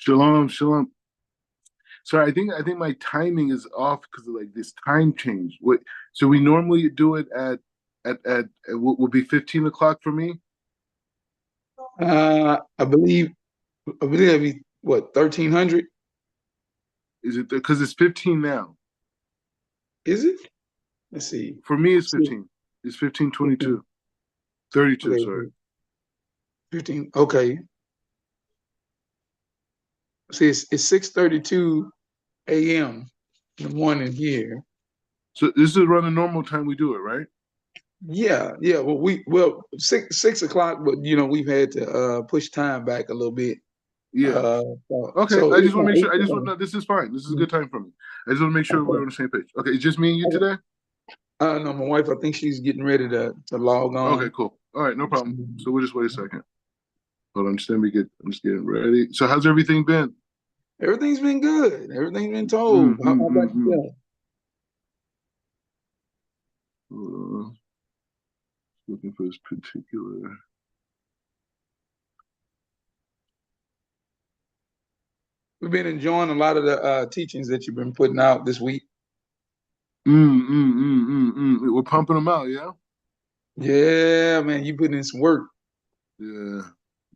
Shalom, shalom. Sorry, I think my timing is off because of like this time change. What? So we normally do it at what would be 15 o'clock for me. I believe it'd be what 1300. Is it because it's 15 now? Is it? Let's see. For me, it's See, 15. It's 15:22, 15. 32. Sorry. Okay, 15. Okay. See, it's 6:32 a.m. in the morning here. So this is around the normal time we do it, right? Yeah, yeah. Well, six o'clock, but we've had to push time back a little bit. Yeah. Uh, so, Okay. so I it's just want not to make sure. eight I just want. today. No, this is fine. This is a good time for me. I just want to make sure we're Okay. on the same page. Okay. It's just me and you Okay. today. No, my wife, I think she's getting ready to log Okay. on. Cool. All right. No problem. So we'll just wait a second. Hold on. Just let me get. I'm just getting ready. So how's everything been? Everything's been good. Everything's been told. Mm, How mm, about mm, mm. you? Uh, looking for this particular. We've been enjoying a lot of the teachings that you've been putting out this week. We're pumping them out, yeah. Yeah, man, you putting in some work. Yeah,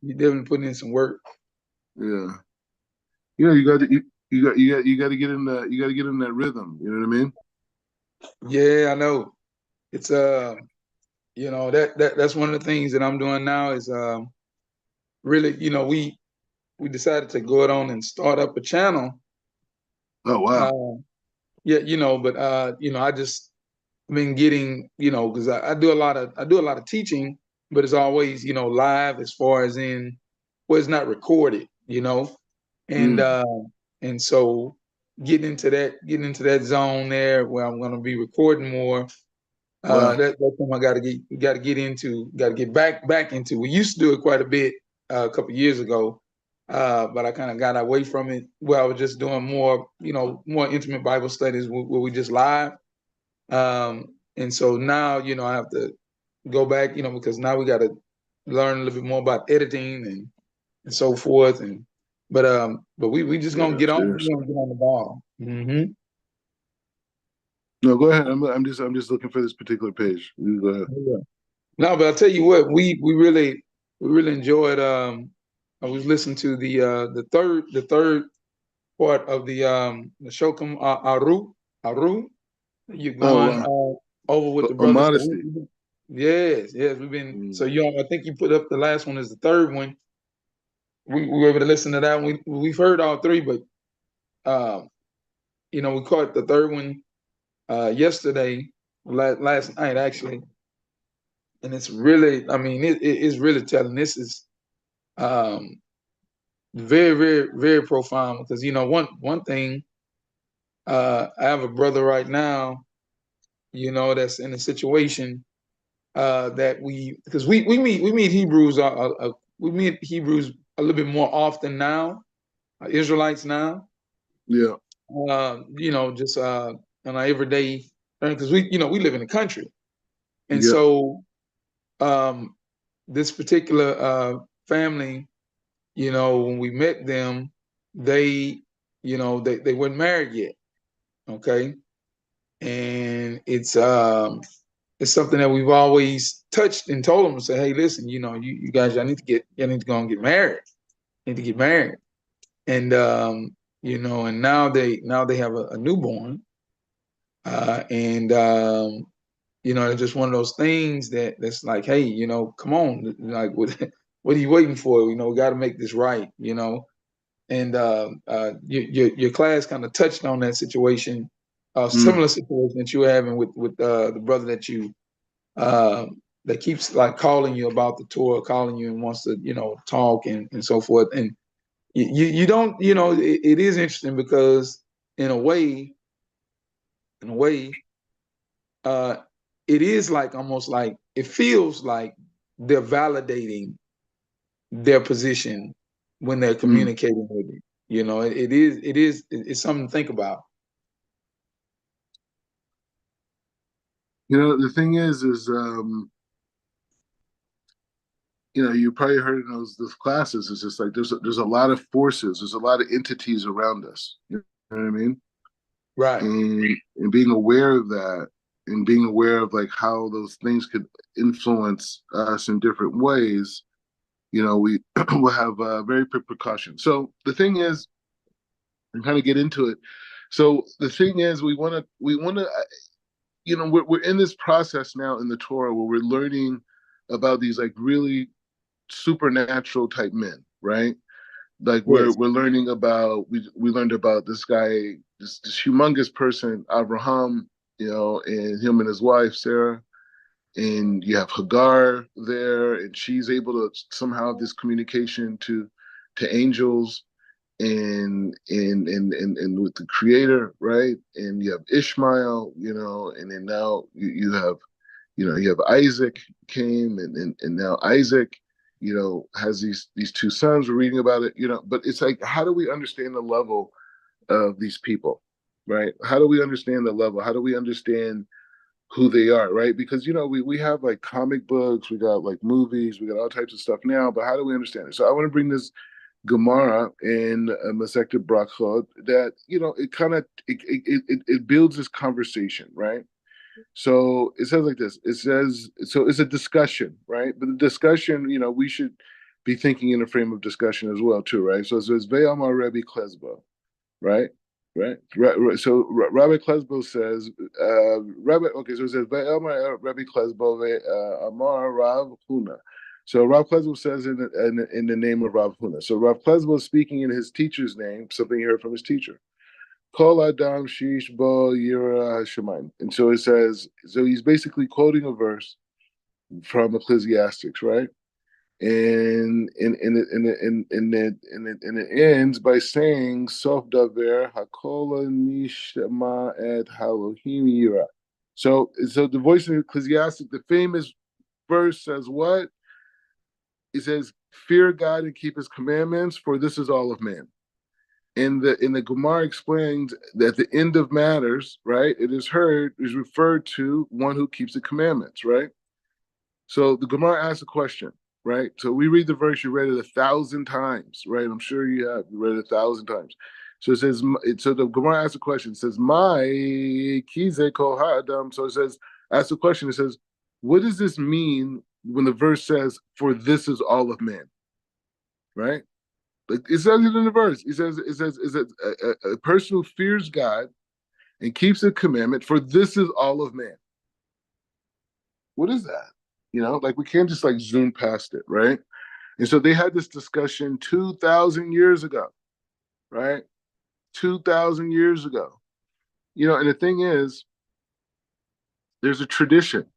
You definitely putting in some work. yeah, yeah. You got to get in the you got to get in that rhythm. You know what I mean? Yeah, I know. It's that's one of the things that I'm doing now is really, we decided to go it on and start up a channel. Oh wow. Uh, yeah, but I just been getting, because I do a lot of teaching, but it's always, live as far as in, well, it's not recorded, and Mm, and so getting into that zone there where I'm going to be recording more. wow. That's something I got to get back into. We used to do it quite a bit a couple years ago, but I kind of got away from it. Where I was just doing more intimate Bible studies where we just live. And so now, I have to go back, because now we got to learn a little bit more about editing and so forth. But we just gonna Yes, get on, yes. the ball. No, go ahead. I'm just looking for this particular page. You go ahead. Yeah. No, but I'll tell you what, we really enjoyed. I was listening to the third part of the Shokum Aru. You're Oh going wow. over with the brothers. So Modesty. yes, yes, we've been. So Mm. I think you put up the last one as the third one. We were able to listen to that one. We've heard all three, but um, we caught the third one yesterday, last night actually, and it's really, I mean, it's really telling. This is um, very, very, very profound because one thing. I have a brother right now, that's in a situation that because we meet Hebrews we meet Hebrews a little bit more often now, Israelites now, Yeah. just on our everyday, because we live in the country, and Yeah. so um, this particular family, when we met them, they they weren't married yet, okay, and it's something that we've always touched and told them to say, hey, listen, you guys, y'all need to go and get married. Need to get married. And and now they have a newborn. And it's just one of those things that's like, hey, come on, like what are you waiting for? We got to make this right. And your class kind of touched on that situation, Mm. similar situation that you were having with the brother uh, that keeps like calling you about the tour, calling you and wants to, talk and so forth. And you don't, it is interesting because in a way, in a way, uh, it is like almost like it feels like they're validating their position when they're Mm. communicating with you. It's something to think about. The thing is, you probably heard in those classes. It's just like there's a lot of forces, there's a lot of entities around us. You know what I mean? Right. And being aware of that, and being aware of like how those things could influence us in different ways, we will have very precaution. So the thing is, and kind of get into it. So the thing is, we want to, we're in this process now in the Torah where we're learning about these like really supernatural type men, right? Like Yes. we're learning about we learned about this guy, this humongous person, Abraham, and him and his wife Sarah, and you have Hagar there, and she's able to somehow have this communication to angels and with the creator, right? And you have Ishmael, and then now you have Isaac came, and now Isaac, has these two sons. We're reading about it, but it's like, how do we understand the level of these people, right? How do we understand the level? How do we understand who they are, right? Because we have like comic books, we got like movies, we got all types of stuff now, but how do we understand it? So I want to bring this Gemara in Masechet Brachot that it kind of it builds this conversation, right? So it says like this. It says so. It's a discussion, right? But the discussion, we should be thinking in a frame of discussion as well, too, right? So it says Ve'amar Rebbe Klezbo, right? Right. So Rabbi Klesbo says, Rabbi. Okay, so it says Ve'amar Rebbe Klesbo Amar Rav Huna. So Rav Klesbo says in the name of Rav Huna. So Rav Klesbo is speaking in his teacher's name, something he heard from his teacher. Kol Adam Shish Bo Yira Hashemayim. And so it says, so he's basically quoting a verse from Ecclesiastics, right? And it ends by saying Sof Daver Hakola Nishma et Halohim Yira. So the voice of Ecclesiastic, the famous verse says what? It says, "Fear God and keep His commandments, for this is all of man." In the Gemara explains that the end of matters, right? It is referred to one who keeps the commandments, right? So the Gemara asks a question, right? So we read the verse, you read it 1,000 times, right? I'm sure you have. You read it 1,000 times. So it says, so the Gemara asks a question. It says, "My kize kol ha'adam." So it says, ask a question. It says, what does this mean when the verse says, "For this is all of man," right? Like it says it in the verse. It says a person who fears God and keeps a commandment, for this is all of man. What is that? Like we can't just like zoom past it, right? And so they had this discussion 2,000 years ago, right? 2,000 years ago. And the thing is, there's a tradition,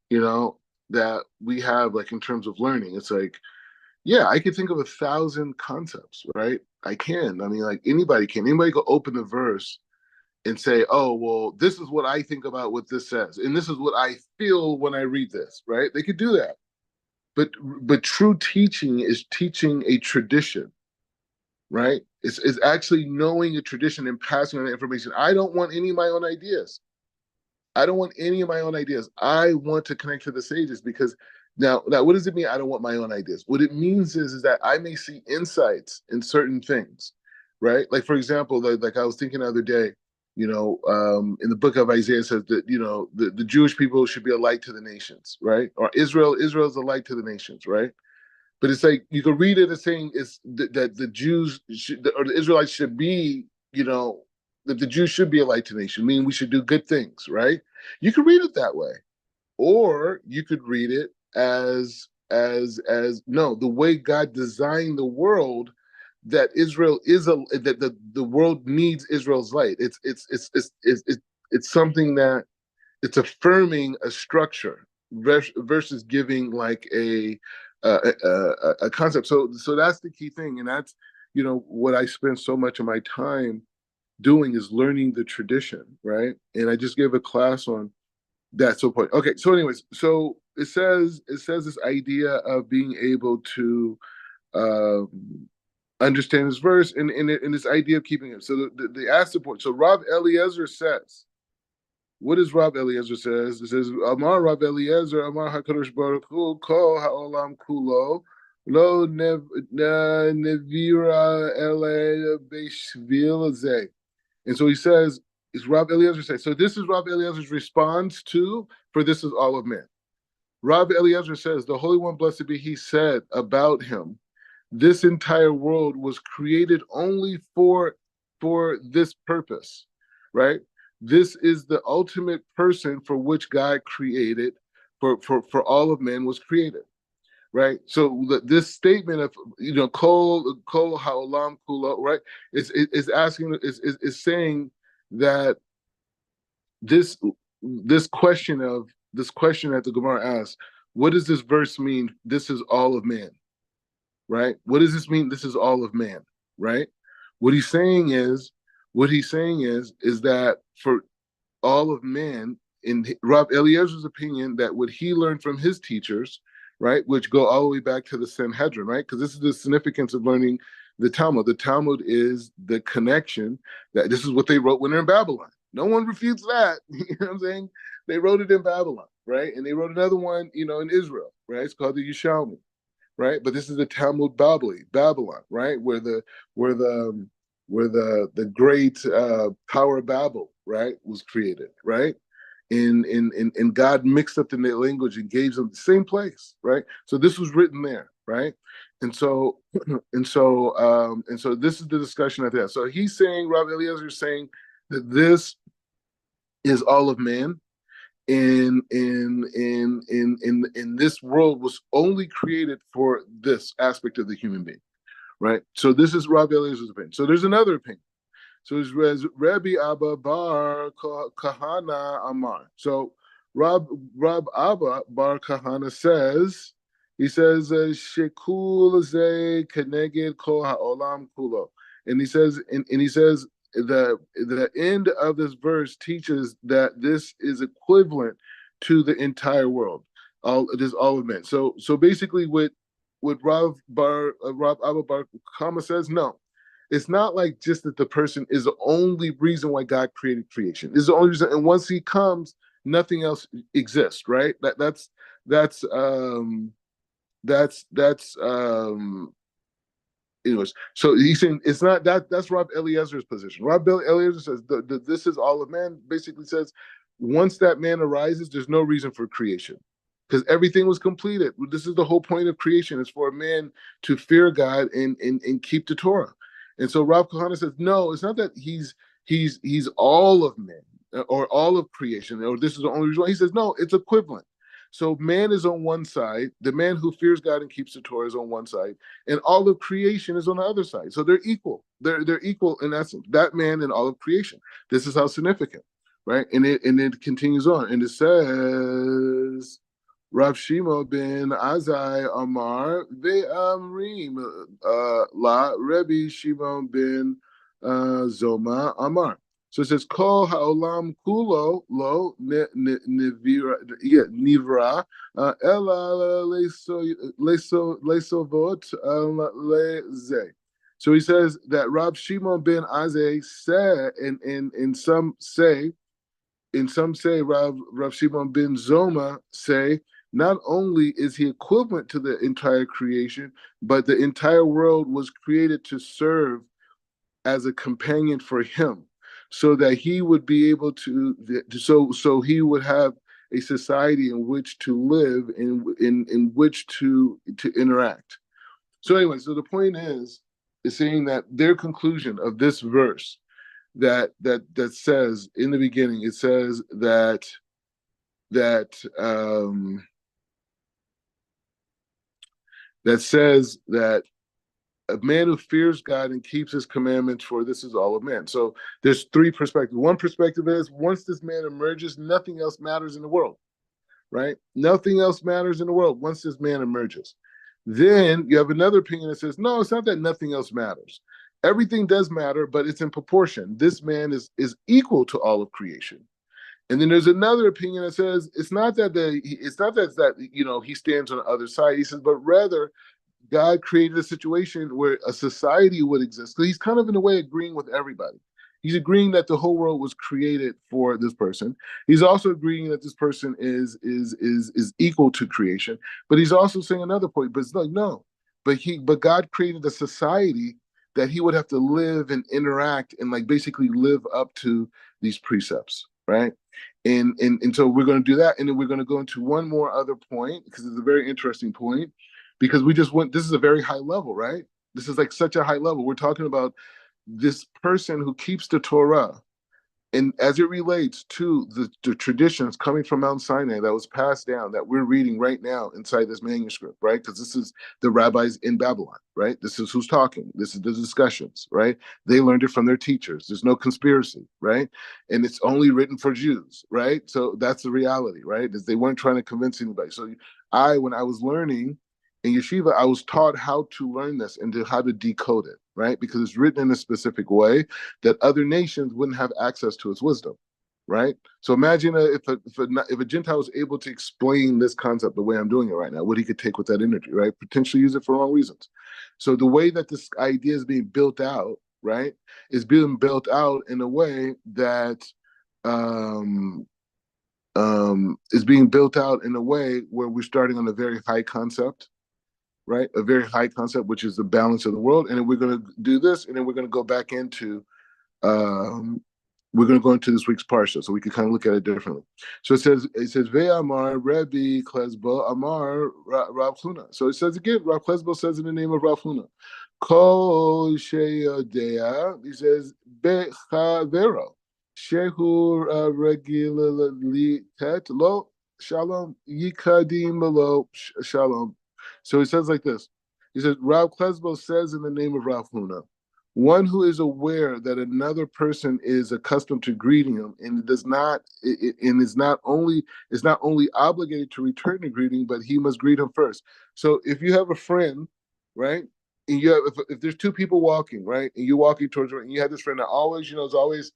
that we have like in terms of learning. It's like, yeah, I could think of 1,000 concepts, right? I can. I mean, like anybody can. Anybody go open the verse and say, "Oh, well, this is what I think about what this says, and this is what I feel when I read this," right? They could do that. But true teaching is teaching a tradition, right? It's actually knowing a tradition and passing on the information. I don't want any of my own ideas. I don't want any of my own ideas. I want to connect to the sages because now what does it mean? I don't want my own ideas. What it means is that I may see insights in certain things, right? Like for example, like I was thinking the other day, in the book of Isaiah says that the Jewish people should be a light to the nations, right? Or Israel's a light to the nations, right? But it's like you could read it as saying it's that the Jews or the Israelites should be, that the Jews should be a light to the nation, meaning we should do good things, right? You could read it that way, or you could read it as no, the way God designed the world, that Israel is that the world needs Israel's light. It's something that it's affirming a structure versus giving like a concept. So that's the key thing, and that's what I spend so much of my time doing is learning the tradition, right? And I just gave a class on that. So point. Okay. So anyways, so it says this idea of being able to understand this verse and this idea of keeping it. So the ask the point. So Rav Eliezer says, what does Rav Eliezer says? It says, Amar Rav Eliezer, Amar HaKadosh Baruch Hu, Kol Ha'olam Kulo, Lo nevira ele beshvil ze. And so he says, is Rav Eliezer says, so this is Rav Eliezer's response to, for this is all of man. Rav Eliezer says, the Holy One, blessed be he, said about him, this entire world was created only for this purpose, right? This is the ultimate person for which God created, for all of man was created, right? So this statement of kol haolam kulo, right, is asking is saying that this this question that the Gemara asks, what does this verse mean? This is all of man, right? What does this mean? This is all of man, right? What he's saying is, is that for all of man, in Rav Eliezer's opinion, that what he learned from his teachers, right, which go all the way back to the Sanhedrin, right? Because this is the significance of learning the Talmud. The Talmud is the connection that this is what they wrote when they're in Babylon. No one refutes that. You know what I'm saying? They wrote it in Babylon, right? And they wrote another one, in Israel, right? It's called the Yishalmi, right? But this is the Talmud Babylon, right? Where the the great Tower of Babel, right, was created, right? And God mixed up the language and gave them the same place, right? So this was written there, right? And so and so this is the discussion at that. So he's saying, Rav Eliezer is saying that this is all of man, in this world was only created for this aspect of the human being, right? So this is Rabbi Eliezer's opinion. So there's another opinion. So it's Rabbi Abba Bar Kahana Amar. So Rab Abba Bar Kahana says, he says Shekul ze keneged kol haolam kulo, and he says, and he says the end of this verse teaches that this is equivalent to the entire world. It is all of men. So basically, what Rav Abba Bar Kama says, no, it's not like just that the person is the only reason why God created creation. It's the only reason, and once He comes, nothing else exists. Right? That's that's anyways, so he's saying it's not that. That's Rob Eliezer's position. Rob Eliezer says this is all of man. Basically says once that man arises, there's no reason for creation because everything was completed. This is the whole point of creation: is for a man to fear God and keep the Torah. And so Rav Kahana says, no, it's not that he's all of men or all of creation, or this is the only reason. He says, no, it's equivalent. So man is on one side, the man who fears God and keeps the Torah is on one side, and all of creation is on the other side. So they're equal. They're equal in essence. That man and all of creation. This is how significant, right? And it continues on, and it says, Rav Shima ben Azai Amar ve'amrim la Rebbe Shimon ben Zoma Amar. So it says, Kol ha'olam kulo lo nivra ela lesovot leze. So he says that Rab Shimon ben Azai said, and some say, Rav Shimon ben Zoma say, not only is he equivalent to the entire creation, but the entire world was created to serve as a companion for him, so that he would be able to, so he would have a society in which to live, in which to interact. So anyway, so the point is saying that their conclusion of this verse that says in the beginning, it says that says that a man who fears God and keeps His commandments, for this is all of man. So there's three perspectives. One perspective is once this man emerges, nothing else matters in the world, right? Nothing else matters in the world once this man emerges. Then you have another opinion that says, no, it's not that nothing else matters. Everything does matter, but it's in proportion. This man is equal to all of creation. And then there's another opinion that says it's not that he stands on the other side. He says, but rather God created a situation where a society would exist. So he's kind of in a way agreeing with everybody. He's agreeing that the whole world was created for this person. He's also agreeing that this person is equal to creation. But he's also saying another point. But it's like, no, but God created a society that he would have to live and interact and like basically live up to these precepts, right? And so we're going to do that, and then we're going to go into one more other point because it's a very interesting point, because we just went. This is a very high level, right? This is like such a high level. We're talking about this person who keeps the Torah, and as it relates to the traditions coming from Mount Sinai that was passed down, that we're reading right now inside this manuscript, right? Because this is the rabbis in Babylon, right? This is who's talking. This is the discussions, right? They learned it from their teachers. There's no conspiracy, right? And it's only written for Jews, right? So that's the reality, right? Is they weren't trying to convince anybody. So when I was learning in yeshiva, I was taught how to learn this and how to decode it, right? Because it's written in a specific way that other nations wouldn't have access to its wisdom, right? So imagine if a Gentile was able to explain this concept the way I'm doing it right now, what he could take with that energy, right? Potentially use it for wrong reasons. So the way that this idea is being built out, right, is being built out in a way that um, is being built out in a way where we're starting on a very high concept, right? A very high concept, which is the balance of the world. And then we're going to do this, and then we're going to go back into um, we're going to go into this week's parsha, so we can kind of look at it differently. So it says Ve'amar Rebbe Klesbo Amar Rav Huna. So it says again, Rav Klesbo says in the name of Rav Huna, Kol Sheyodea. He says Bechavero Shehu Regularly Tet Lo Shalom Yikadim Lo Shalom. So he says like this. He says Rav Klesbo says in the name of Rav Huna, one who is aware that another person is accustomed to greeting him and does not and is not only obligated to return the greeting, but he must greet him first. So if you have a friend, right, and you have if there's two people walking, right, and you're walking towards her, and you have this friend that always, is always,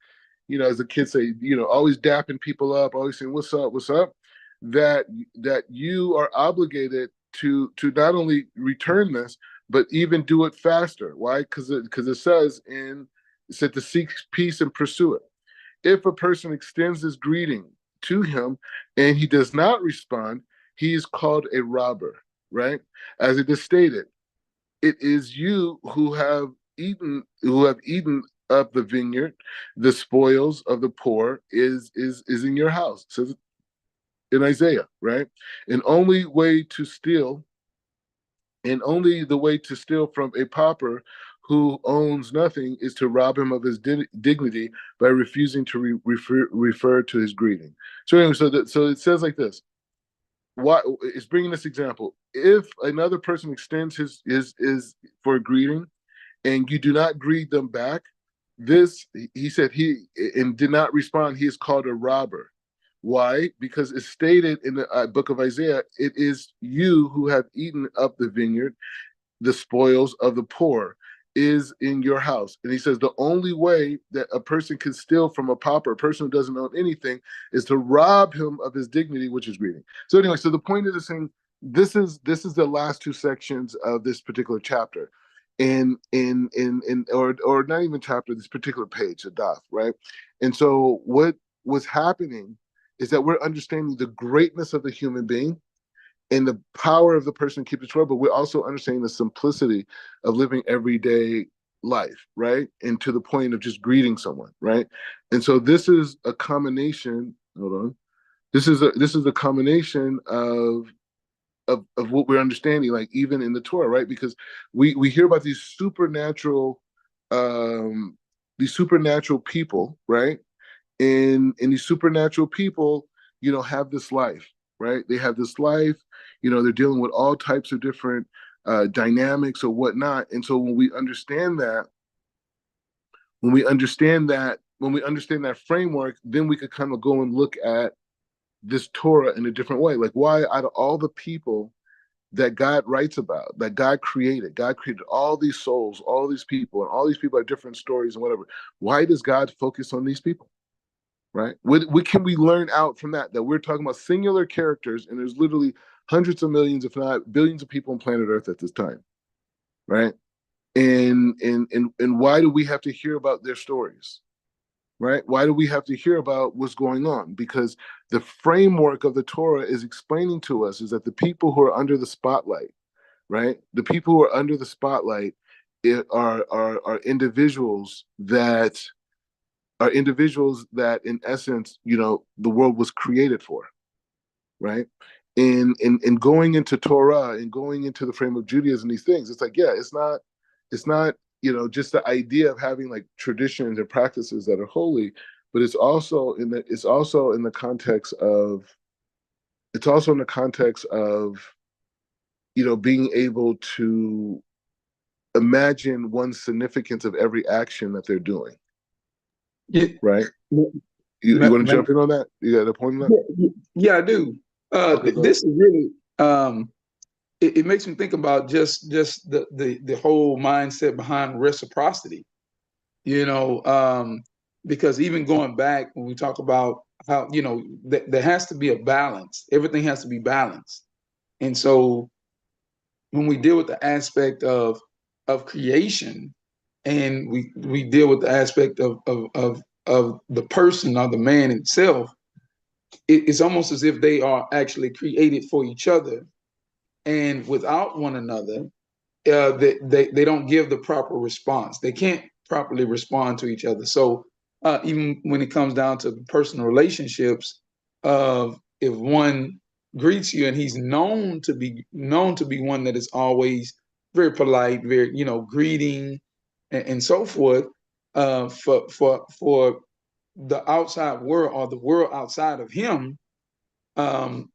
as the kids say, always dapping people up, always saying what's up, that you are obligated to not only return this, but even do it faster. Why? Because it says to seek peace and pursue it. If a person extends his greeting to him and he does not respond, he is called a robber, right? As it is stated, it is you who have eaten up the vineyard, the spoils of the poor is in your house. It says in Isaiah, right? And only way to steal And only the way to steal from a pauper who owns nothing is to rob him of his dignity by refusing to refer to his greeting. So anyway, so it says like this. Why it's bringing this example? If another person extends his for a greeting, and you do not greet them back, this he said he and did not respond, he is called a robber. Why? Because it's stated in the book of Isaiah, it is you who have eaten up the vineyard, the spoils of the poor is in your house. And he says the only way that a person can steal from a pauper, a person who doesn't own anything, is to rob him of his dignity, which is greeting. So anyway, so the point of this thing, this is the last two sections of this particular chapter. Or not even chapter, this particular page, a daf, right? And so what was happening is that we're understanding the greatness of the human being and the power of the person to keep the Torah, but we're also understanding the simplicity of living everyday life, right? And to the point of just greeting someone, right? And so this is a combination. Hold on. This is a combination of what we're understanding, like even in the Torah, right? Because we hear about um, these supernatural people, right? And these supernatural people, have this life, right? They have this life, they're dealing with all types of different dynamics or whatnot. And so when we understand that framework, then we could kind of go and look at this Torah in a different way. Like, why out of all the people that God writes about, that God created all these souls, all these people, and all these people have different stories and whatever. Why does God focus on these people? Right? What can we learn out from that? That we're talking about singular characters, and there's literally hundreds of millions, if not billions, of people on planet Earth at this time, right? And why do we have to hear about their stories, right? Why do we have to hear about what's going on? Because the framework of the Torah is explaining to us is that the people who are under the spotlight, right? The people who are under the spotlight are individuals that in essence, the world was created for, right? In going into Torah and going into the frame of Judaism, these things, it's like, yeah, it's not just the idea of having like traditions and practices that are holy, but it's also in the context of being able to imagine one's significance of every action that they're doing, Yeah, right? You ma- want to ma- jump in on that? You got a point on that? yeah, I do. Okay, go ahead. This is really it makes me think about just the whole mindset behind reciprocity. You know, because even going back when we talk about how there has to be a balance. Everything has to be balanced, and so when we deal with the aspect of creation, and we deal with the aspect of the person or the man itself, it's almost as if they are actually created for each other, and without one another, they don't give the proper response. They can't properly respond to each other. So even when it comes down to personal relationships, of if one greets you and he's known to be one that is always very polite, very greeting and so forth, for the outside world or the world outside of him, um,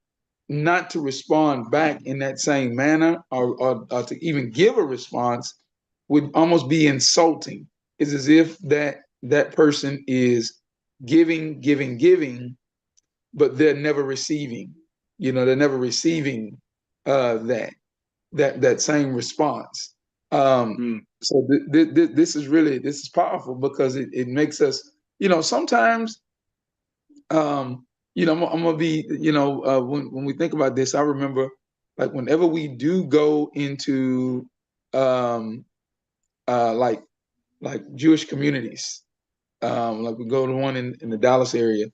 not to respond back in that same manner, or to even give a response would almost be insulting. It's as if that person is giving, giving, giving, but they're never receiving. They're never receiving that same response. Mm. So this is powerful because it makes us, sometimes, I'm gonna be, when we think about this, I remember like whenever we do go into um, like Jewish communities, like we go to one in the Dallas area,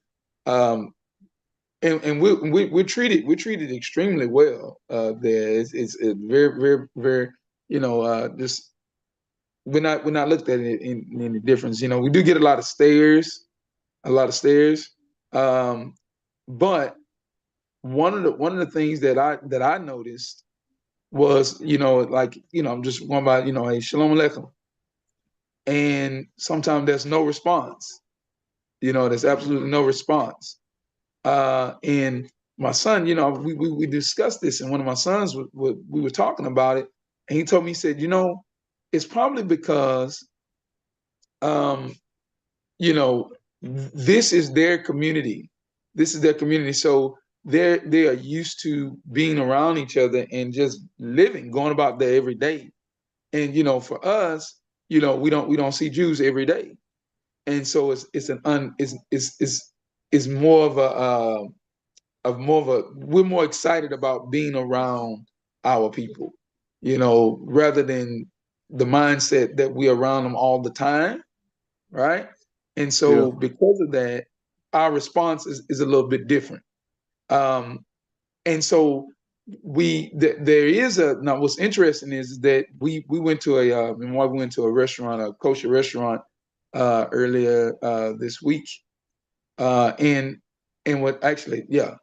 um, and we're treated extremely well there. It's very, very, very, just we're not looked at it in the difference. We do get a lot of stares, um, but one of the things that I noticed was, like, I'm just going by, hey, shalom aleichem, and sometimes there's no response. There's absolutely no response. And my son, we discussed this, and one of my sons, we were talking about it, and he told me, he said, it's probably because, um, you know, this is their community. This is their community. So they are used to being around each other and just living, going about their every day. And for us, we don't see Jews every day. And so it's an un it's more of a we're more excited about being around our people, rather than the mindset that we're around them all the time, right? And Yeah. so because of that, our response is a little bit different. Um, and so there is a now. What's interesting is that we went to we went to a restaurant, a kosher restaurant, earlier this week, and what actually, yeah,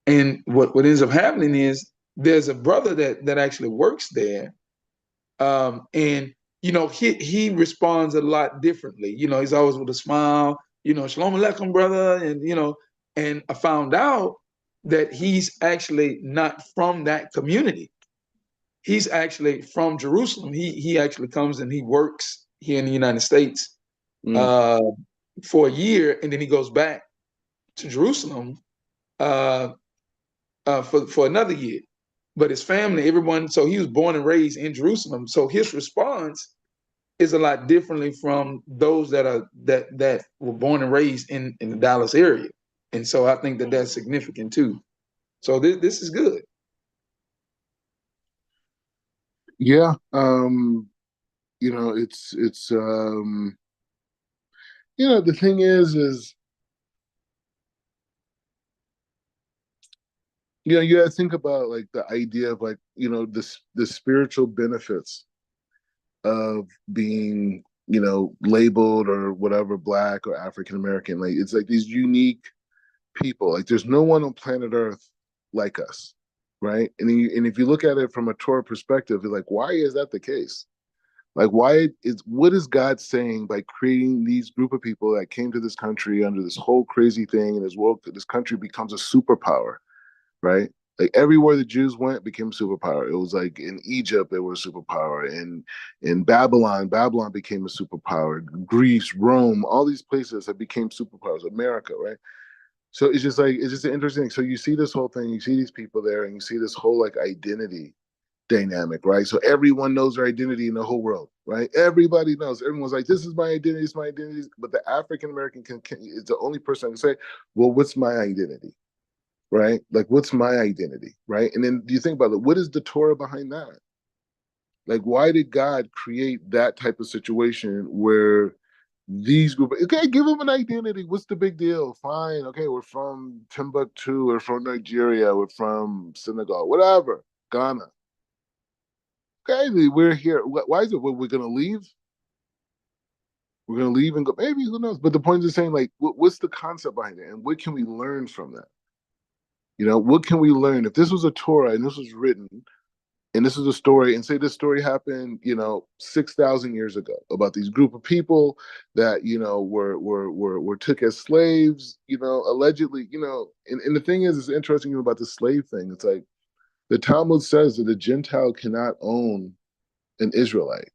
and what ends up happening is there's a brother that actually works there, and he responds a lot differently. He's always with a smile. Shalom aleichem, brother, and and I found out that he's actually not from that community. He's actually from Jerusalem. He actually comes and he works here in the United States Mm. uh, for a year, and then he goes back to Jerusalem uh, for another year. But his family, everyone, so he was born and raised in Jerusalem. So his response is a lot differently from those that were born and raised in the Dallas area. And so I think that that's significant too. So this is good. Yeah. It's the thing is you gotta think about like the idea of like, the spiritual benefits of being, labeled or whatever, black or African American. Like it's like these unique people. Like there's no one on planet Earth like us, right? And if you look at it from a Torah perspective, you're like, why is that the case? Like, what is God saying by creating these group of people that came to this country under this whole crazy thing, and this country becomes a superpower, right? Like everywhere the Jews went became superpower. It was like in Egypt they were a superpower, and in Babylon became a superpower. Greece, Rome, all these places that became superpowers. America, right? So it's just interesting. So you see this whole thing, you see these people there, and you see this whole like identity dynamic, right? So everyone knows their identity in the whole world, right? Everybody knows. Everyone's like, this is my identity, it's my identity. But the African American is the only person that can say, well, what's my identity? Right? Like, what's my identity? Right? And then do you think about it? What is the Torah behind that? Like, why did God create that type of situation where these group, okay, give them an identity. What's the big deal? Fine. Okay, we're from Timbuktu, we're from Nigeria, we're from Senegal, whatever, Ghana. Okay, we're here. Why is it we're going to leave? We're going to leave and go, maybe, who knows? But the point is saying, like, what's the concept behind it? And what can we learn from that? What can we learn? If this was a Torah and this was written, and this is a story, and say this story happened, 6,000 years ago, about these group of people that, were took as slaves, allegedly, and the thing is, it's interesting about the slave thing. It's like the Talmud says that a Gentile cannot own an Israelite.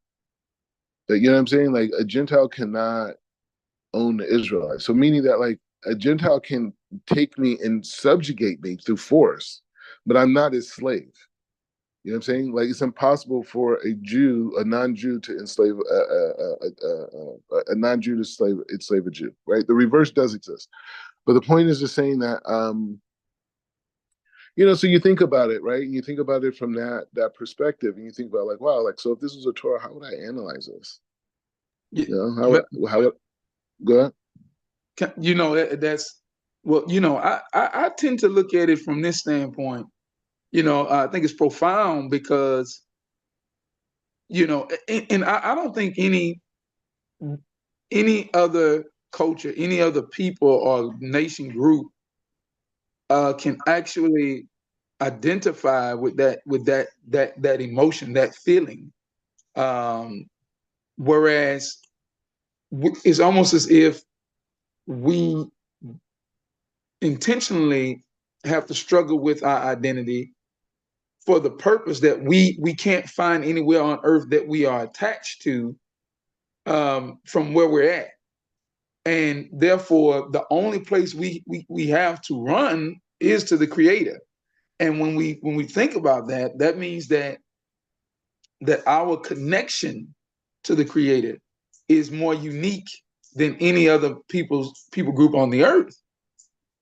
Like, you know what I'm saying? Like a Gentile cannot own the Israelite. So meaning that like a Gentile can take me and subjugate me through force, but I'm not his slave. You know what I'm saying? Like it's impossible for a non-Jew, to enslave a non-Jew to enslave a Jew, right? The reverse does exist, but the point is just saying that, so you think about it, right? And you think about it from that perspective, and you think about like, wow, like so if this was a Torah, how would I analyze this? Yeah, How go ahead. that's well, I tend to look at it from this standpoint. I think it's profound because and I don't think any other culture, any other people or nation group can actually identify with that emotion, that feeling. Um, Whereas it's almost as if we intentionally have to struggle with our identity for the purpose that we can't find anywhere on earth that we are attached to, from where we're at. And therefore, the only place we have to run is to the Creator. And when we think about that, that means that our connection to the Creator is more unique than any other people group on the earth.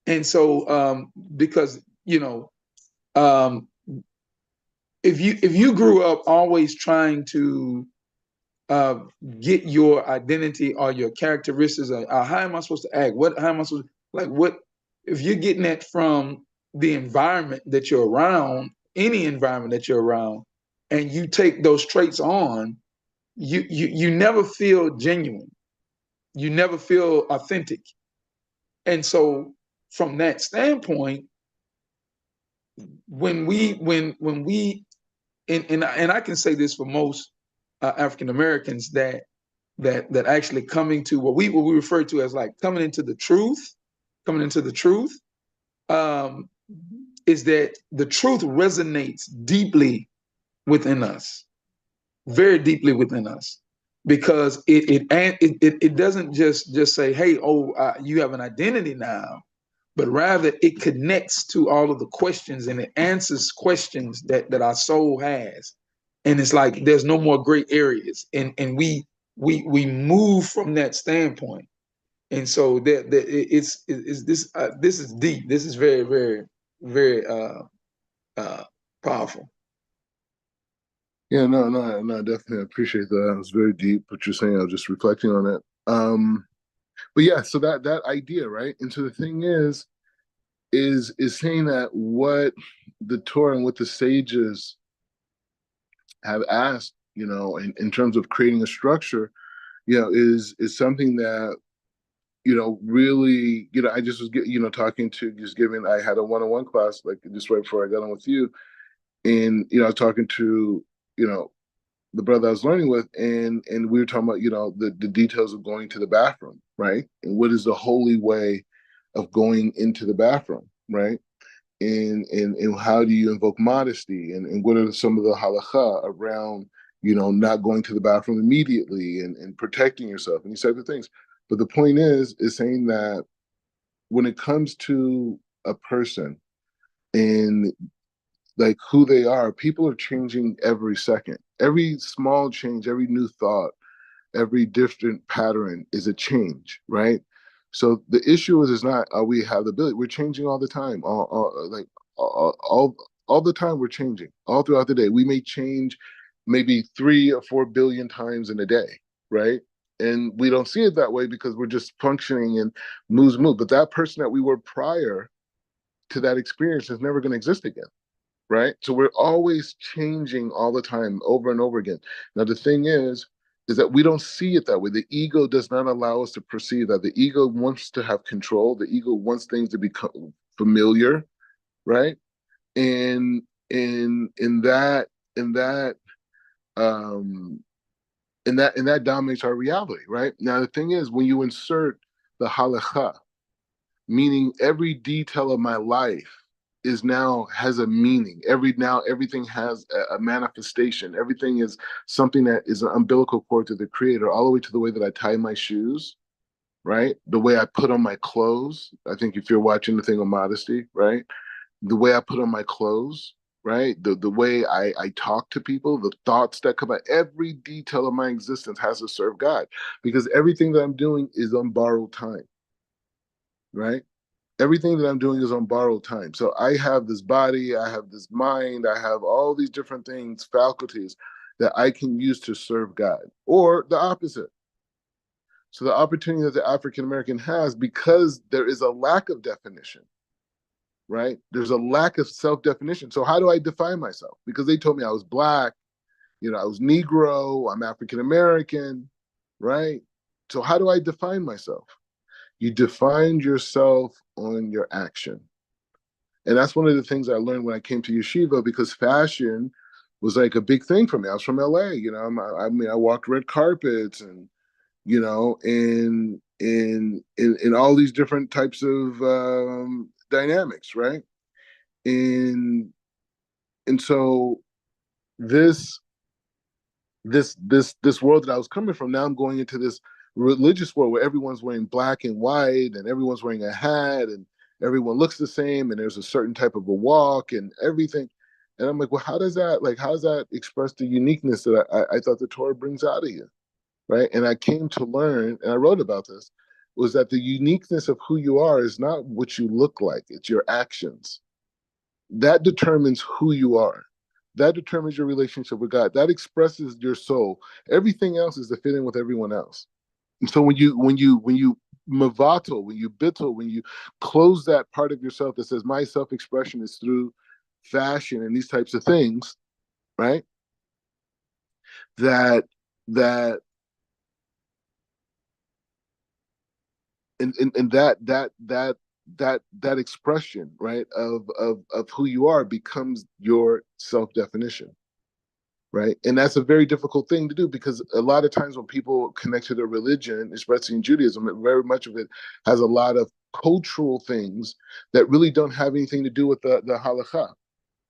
And so, because um, if you grew up always trying to uh, get your identity or your characteristics, or how am I supposed to act? How am I supposed to, like what if you're getting that from the environment that you're around, any environment that you're around, and you take those traits on, you never feel genuine. You never feel authentic. And so from that standpoint, when we and I can say this for most African Americans that actually coming to what we refer to as like coming into the truth, um, is that the truth resonates deeply within us, very deeply within us, because it doesn't just say, hey, you have an identity now, but rather it connects to all of the questions, and it answers questions that our soul has. And it's like there's no more gray areas, and we move from that standpoint. And so that it's this is deep. This is very, very, very uh powerful. Yeah, no, definitely appreciate that. It was very deep what you're saying. I was just reflecting on it. But yeah, so that idea, right? And so the thing is saying that the Torah and what the sages have asked, in terms of creating a structure, is something that, really, I just was, talking to, just giving, I had a one-on-one class, like just right before I got on with you. And, I was talking to, you know, the brother I was learning with, and we were talking about, the details of going to the bathroom, right? And what is the holy way of going into the bathroom, right? And how do you invoke modesty, and what are some of the halacha around, not going to the bathroom immediately, and protecting yourself and these types of things. But the point is saying that when it comes to a person and like who they are, people are changing every second. Every small change, every new thought, every different pattern is a change, right? So the issue is not we have the ability. We're changing all the time. All the time we're changing. All throughout the day. We may change maybe 3 or 4 billion times in a day, right? And we don't see it that way because we're just functioning and moves move. But that person that we were prior to that experience is never going to exist again, right? So we're always changing all the time, over and over again. Now the thing is that we don't see it that way. The ego does not allow us to perceive that. The ego wants to have control. The ego wants things to become familiar, right? And in that in that um and that dominates our reality, right? Now the thing is, when you insert the halacha, meaning every detail of my life is now has a meaning. Everything has a manifestation. Everything is something that is an umbilical cord to the creator, all the way to the way that I tie my shoes, right? The way I put on my clothes. I think if you're watching the thing on modesty, right? The way I put on my clothes, right? The way I talk to people, the thoughts that come out, every detail of my existence has to serve God, because everything that I'm doing is on borrowed time, right? Everything that I'm doing is on borrowed time. So I have this body, I have this mind, I have all these different things, faculties that I can use to serve God, or the opposite. So the opportunity that the African American has, because there is a lack of definition, right? There's a lack of self-definition. So how do I define myself? Because they told me I was black, I was Negro, I'm African American, right? So how do I define myself? You define yourself on your action. And that's one of the things I learned when I came to yeshiva, because fashion was like a big thing for me. I was from LA, I mean, I walked red carpets, and in all these different types of dynamics, right? And so this this world that I was coming from, now I'm going into this religious world where everyone's wearing black and white, and everyone's wearing a hat, and everyone looks the same, and there's a certain type of a walk and everything. And I'm like, well, how does that express the uniqueness that I thought the Torah brings out of you, right? And I came to learn, and I wrote about this, was that the uniqueness of who you are is not what you look like, it's your actions. That determines who you are. That determines your relationship with God. That expresses your soul. Everything else is to fit in with everyone else. And so when you mavato, when you bittle, when you close that part of yourself that says my self-expression is through fashion and these types of things, right? That that and that expression, right, of who you are becomes your self-definition, right? And that's a very difficult thing to do, because a lot of times when people connect to their religion, especially in Judaism, very much of it has a lot of cultural things that really don't have anything to do with the halakha,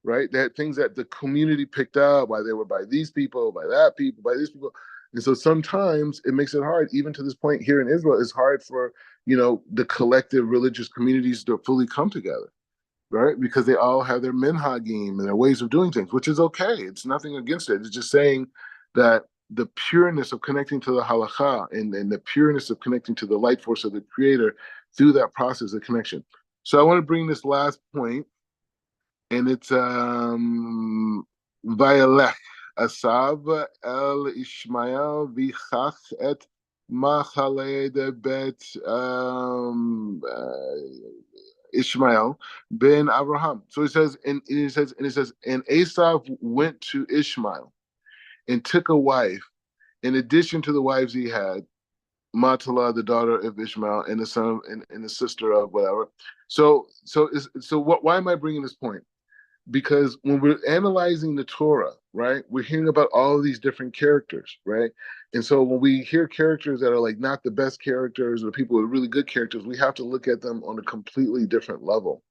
right? That things that the community picked up, why they were by these people, by that people, by these people. And so sometimes it makes it hard, even to this point here in Israel, it's hard for, the collective religious communities to fully come together, right? Because they all have their minhagim and their ways of doing things, which is okay. It's nothing against it. It's just saying that the pureness of connecting to the halacha, and the pureness of connecting to the light force of the creator through that process of connection. So I want to bring this last point, and it's Vayelech Asav El Ishmael Vichach et Machaled Bet Ishmael ben Abraham. So and Esau went to Ishmael and took a wife in addition to the wives he had, Matala, the daughter of Ishmael, and the son and the sister of whatever. Why am I bringing this point? Because when we're analyzing the Torah, right, we're hearing about all of these different characters, right? And so when we hear characters that are like not the best characters or people with really good characters, we have to look at them on a completely different level,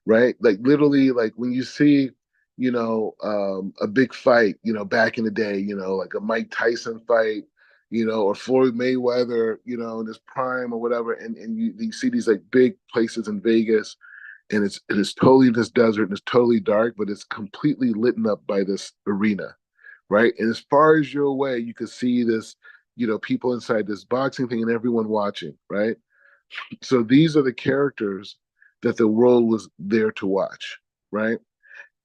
right? Like literally, like when you see, a big fight, back in the day, like a Mike Tyson fight, or Floyd Mayweather, in his prime or whatever, and you see these like big places in Vegas, and it is totally this desert and it's totally dark, but it's completely lit up by this arena, right? And as far as you're away, you can see this, people inside this boxing thing and everyone watching, right? So these are the characters that the world was there to watch, right?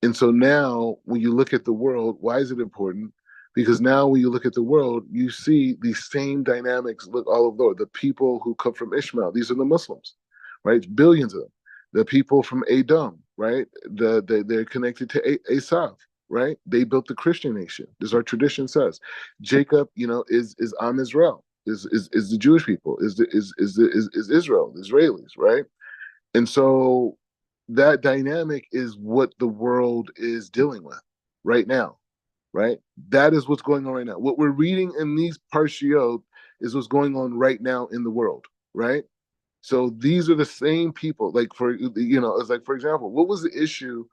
And so now when you look at the world, why is it important? Because now when you look at the world, you see these same dynamics look all over the world. The people who come from Ishmael, these are the Muslims, right? Billions of them. The people from Edom, right? They're connected to Esav, right? They built the Christian nation. This our tradition says. Jacob, is Am Israel, is the Jewish people, is Israel, the Israelis, right? And so that dynamic is what the world is dealing with right now, right? That is what's going on right now. What we're reading in these parshiot is what's going on right now in the world, right? So these are the same people. Like it's like for example, what was the issue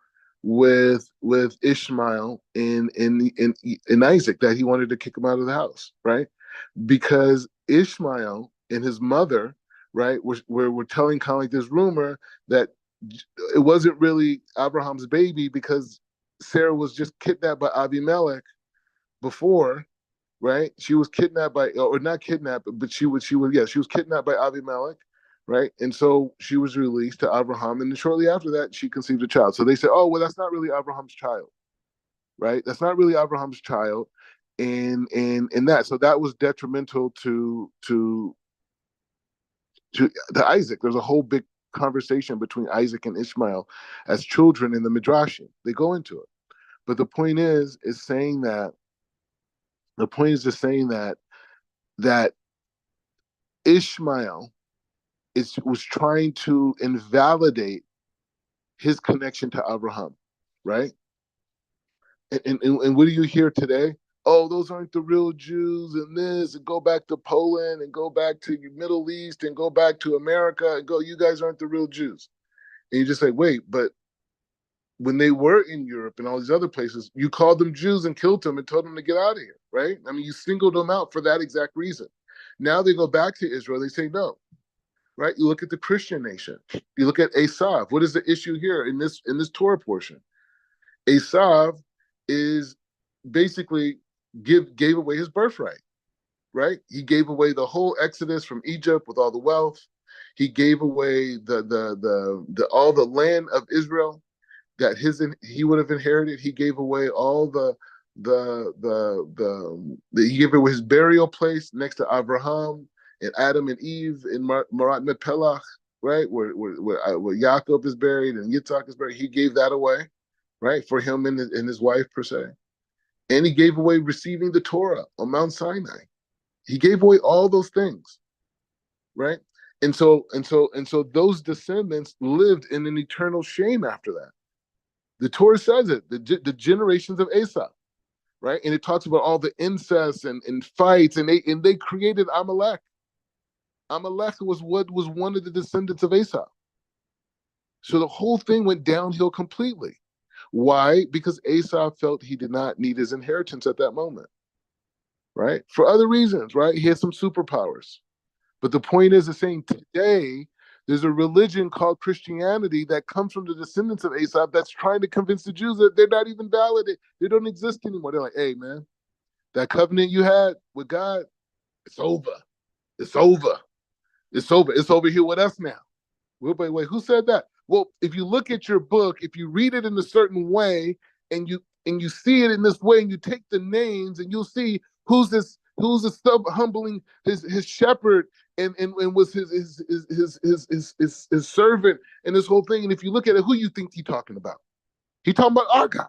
with Ishmael in Isaac that he wanted to kick him out of the house, right? Because Ishmael and his mother, right, were telling kind of like this rumor that it wasn't really Abraham's baby because Sarah was just kidnapped by Abimelech before, right? She was kidnapped by, or not kidnapped, but she was kidnapped by Abimelech, right? And so she was released to Abraham, and shortly after that, she conceived a child. So they said, oh, well, that's not really Abraham's child, right? That's not really Abraham's child, and that, so that was detrimental to Isaac. There's a whole big conversation between Isaac and Ishmael as children in the Midrashim. They go into it, but the point is saying that the point is just saying that Ishmael was trying to invalidate his connection to Abraham, right? And what do you hear today? Oh, those aren't the real Jews, and this, and go back to Poland, and go back to the Middle East, and go back to America, and go, you guys aren't the real Jews. And you just say, wait, but when they were in Europe and all these other places, you called them Jews and killed them and told them to get out of here, right? I mean, you singled them out for that exact reason. Now they go back to Israel, they say no, right? You look at the Christian nation. You look at Esav. What is the issue here in this Torah portion? Esav is basically gave away his birthright, right? He gave away the whole exodus from Egypt with all the wealth. He gave away the all the land of Israel that he would have inherited. He gave away all he gave away his burial place next to Abraham and Adam and Eve in Marat Mepelach, right, where Yaakov is buried and Yitzhak is buried. He gave that away, right, for him and his wife per se. And he gave away receiving the Torah on Mount Sinai. He gave away all those things, right? And so those descendants lived in an eternal shame after that. The Torah says it, the generations of Esau, right? And it talks about all the incest and fights, and they created Amalek. Amalek was one of the descendants of Esau. So the whole thing went downhill completely. Why? Because Esau felt he did not need his inheritance at that moment, right? For other reasons, right? He had some superpowers. But the point is saying today, there's a religion called Christianity that comes from the descendants of Esau that's trying to convince the Jews that they're not even valid. They don't exist anymore. They're like, hey, man, that covenant you had with God, it's over. It's over. It's over. It's over here with us now. Wait, who said that? Well, if you look at your book, if you read it in a certain way and you see it in this way and you take the names and you'll see who's this who's a humbling his shepherd and was his servant and this whole thing. And if you look at it, who you think he's talking about? He's talking about our God.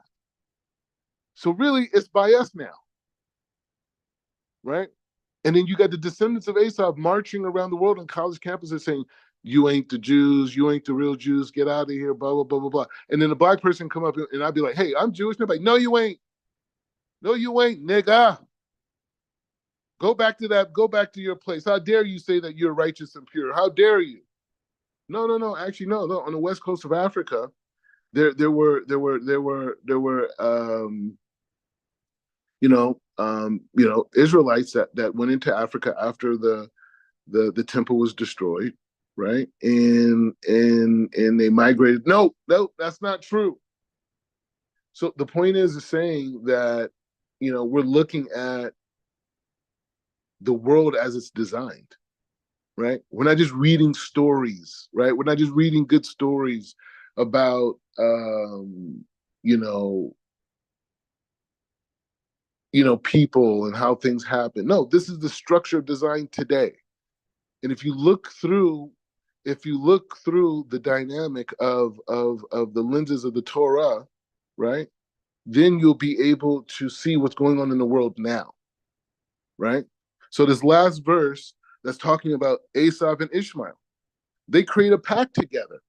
So really, it's by us now, right? And then you got the descendants of Esau marching around the world on college campuses saying, "You ain't the Jews. You ain't the real Jews. Get out of here." Blah blah blah blah blah. And then a black person come up and I'd be like, "Hey, I'm Jewish." And they're like, "No, you ain't. No, you ain't, nigga. Go back to that. Go back to your place. How dare you say that you're righteous and pure? How dare you?" No, no, no. Actually, no, no. On the west coast of Africa, there were Israelites that went into Africa after the temple was destroyed, right? And they migrated. No, no, that's not true. So the point is saying that we're looking at the world as it's designed, right? We're not just reading stories, right? We're not just reading good stories about people and how things happen. No, this is the structure of design today. And if you look through the dynamic of the lenses of the Torah, right, then you'll be able to see what's going on in the world now, right? So this last verse that's talking about Esau and Ishmael, they create a pact together.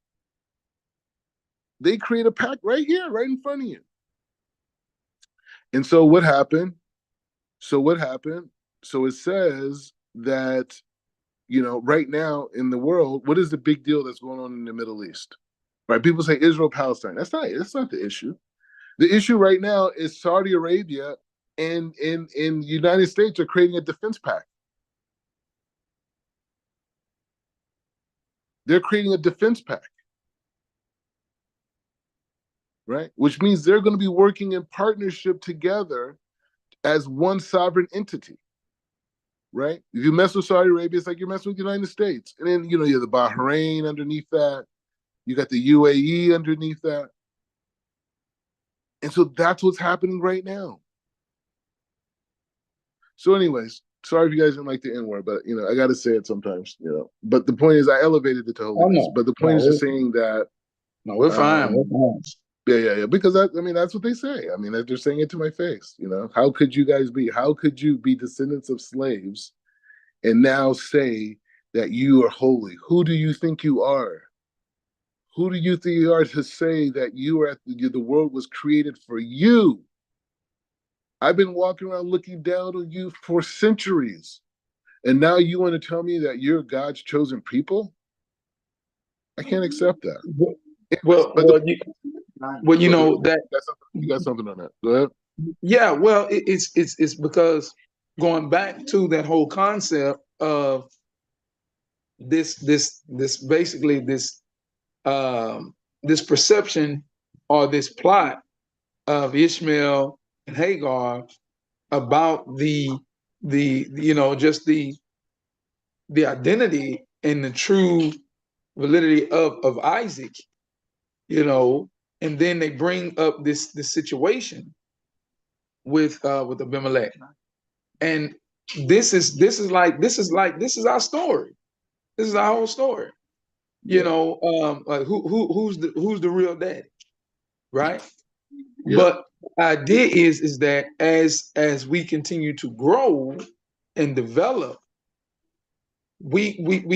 They create a pact right here, right in front of you. And so what happened? So it says that right now in the world, what is the big deal that's going on in the Middle East? Right? People say Israel, Palestine. That's not the issue. The issue right now is Saudi Arabia and the United States are creating a defense pact. They're creating a defense pact, right? Which means they're going to be working in partnership together as one sovereign entity, right? If you mess with Saudi Arabia, it's like you're messing with the United States. And then, you have the Bahrain underneath that. You got the UAE underneath that. And so that's what's happening right now. So anyways, sorry if you guys didn't like the N-word, but, I got to say it sometimes, But the point is I elevated it to holiness. no, But the point is just saying that. No, we're fine. We're fine. Yeah. Because that's what they say. I mean, they're saying it to my face. How could you be descendants of slaves and now say that you are holy? Who do you think you are? Who do you think you are to say that the world was created for you? I've been walking around looking down on you for centuries. And now you want to tell me that you're God's chosen people? I can't accept that. You got something on that. Go ahead. Yeah, well, it's because going back to that whole concept of this basically this perception or this plot of Ishmael and Hagar about just the identity and the true validity of Isaac, and then they bring up this situation with Abimelech, and this is our story. This is our whole story. Like who's the real daddy, right? Yeah. But the idea is that as we continue to grow and develop, we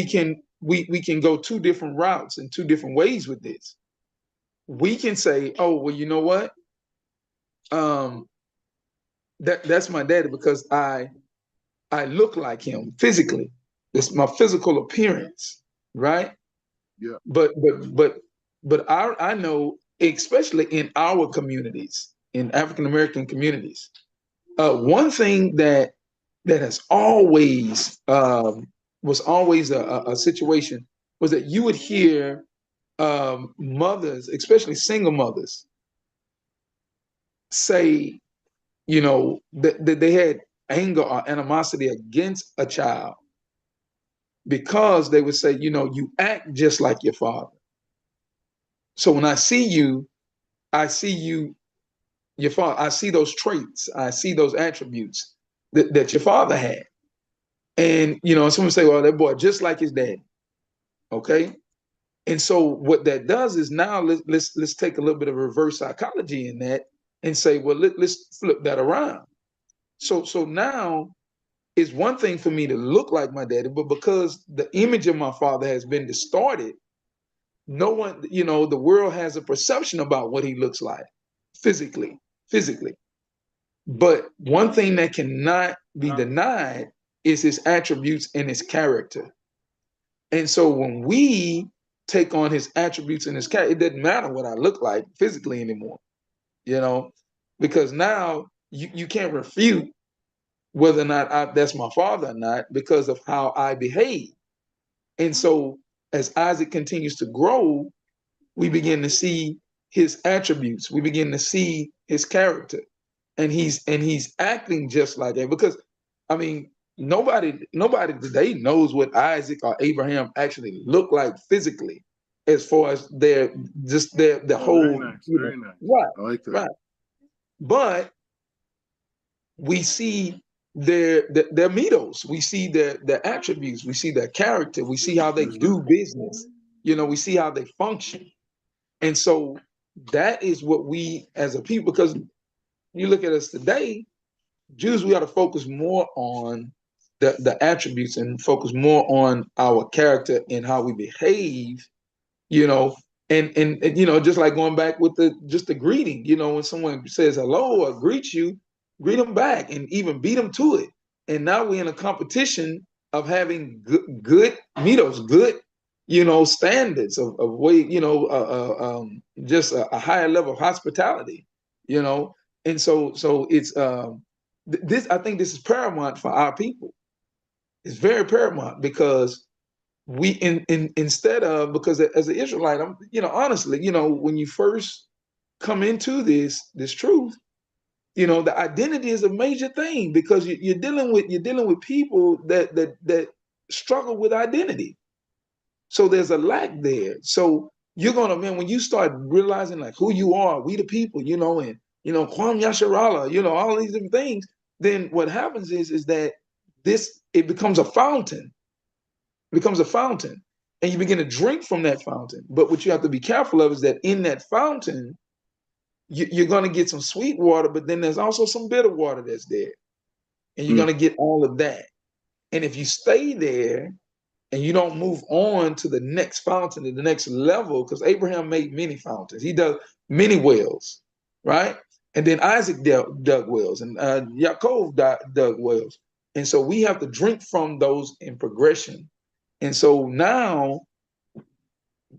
can go two different routes and two different ways with this. We can say, oh, well, you know what? That's my daddy because I look like him physically. It's my physical appearance, right? Yeah. But I know, especially in our communities, in African American communities, one thing that has always was always a situation was that you would hear mothers, especially single mothers, say, that they had anger or animosity against a child because they would say, you act just like your father. So when I see you, your father. I see those traits. I see those attributes. that your father had. And someone say, well, that boy just like his dad. Okay. And so what that does is now let's take a little bit of reverse psychology in that and say, well, let's flip that around. So now it's one thing for me to look like my daddy, but because the image of my father has been distorted, no one, the world has a perception about what he looks like physically. But one thing that cannot be denied is his attributes and his character. And so when we take on his attributes and his character, it doesn't matter what I look like physically anymore, because now you can't refute whether or not that's my father or not because of how I behave. And so as Isaac continues to grow, we begin to see his attributes. We begin to see his character. And he's acting just like that. Because, I mean, nobody today knows what Isaac or Abraham actually look like physically, as far as the whole. Very nice, very nice. Right, I like that. right. But we see their mitos, we see their attributes, we see their character, we see how they do business, we see how they function. And so that is what we as a people, because you look at us today, Jews, we got to focus more on the attributes and focus more on our character and how we behave, and just like going back with the greeting, when someone says hello or greets you, greet them back and even beat them to it. And now we're in a competition of having good mitos, good, standards of way, just a higher level of hospitality, and so it's this. I think this is paramount for our people. It's very paramount because we instead of, because as an Israelite, I'm honestly, when you first come into this truth, the identity is a major thing, because you're dealing with people that struggle with identity. So there's a lack there. So you're gonna, man, when you start realizing like who you are, we the people, and Kwam Yasharala, all these different things, then what happens is that it becomes a fountain. It becomes a fountain. And you begin to drink from that fountain. But what you have to be careful of is that in that fountain, you're going to get some sweet water, but then there's also some bitter water that's there. And you're going to get all of that. And if you stay there and you don't move on to the next fountain, to the next level, because Abraham made many fountains. He dug many wells, right? And then Isaac dug wells, and Yaakov dug wells. And so we have to drink from those in progression. And so now,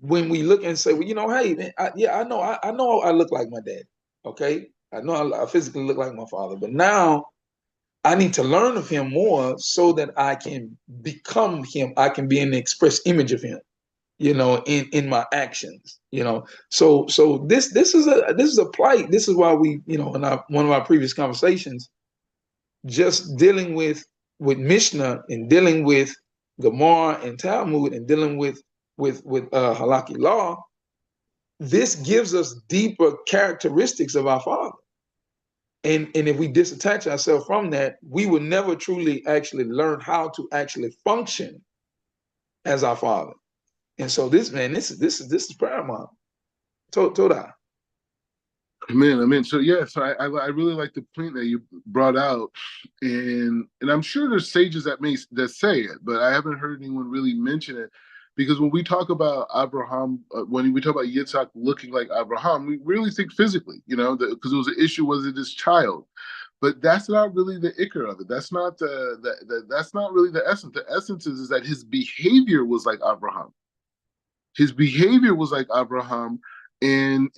when we look and say, well, hey, man, I know I look like my dad. Okay, I know I physically look like my father, but now I need to learn of him more so that I can become him. I can be in the express image of him, in my actions, So this is a plight. This is why we, in one of our previous conversations, just dealing with Mishnah and dealing with Gemara and Talmud and dealing with halakhic law, this gives us deeper characteristics of our Father. And if we disattach ourselves from that, we will never truly actually learn how to actually function as our Father. And so this is paramount. Toda. Amen. So yes, I really like the point that you brought out, and I'm sure there's sages that say it, but I haven't heard anyone really mention it, because when we talk about Abraham, when we talk about Yitzhak looking like Abraham, we really think physically, because it was an issue, was it his child? But that's not really the ikar of it. That's not that's not really the essence. The essence is that his behavior was like Abraham. His behavior was like Abraham, and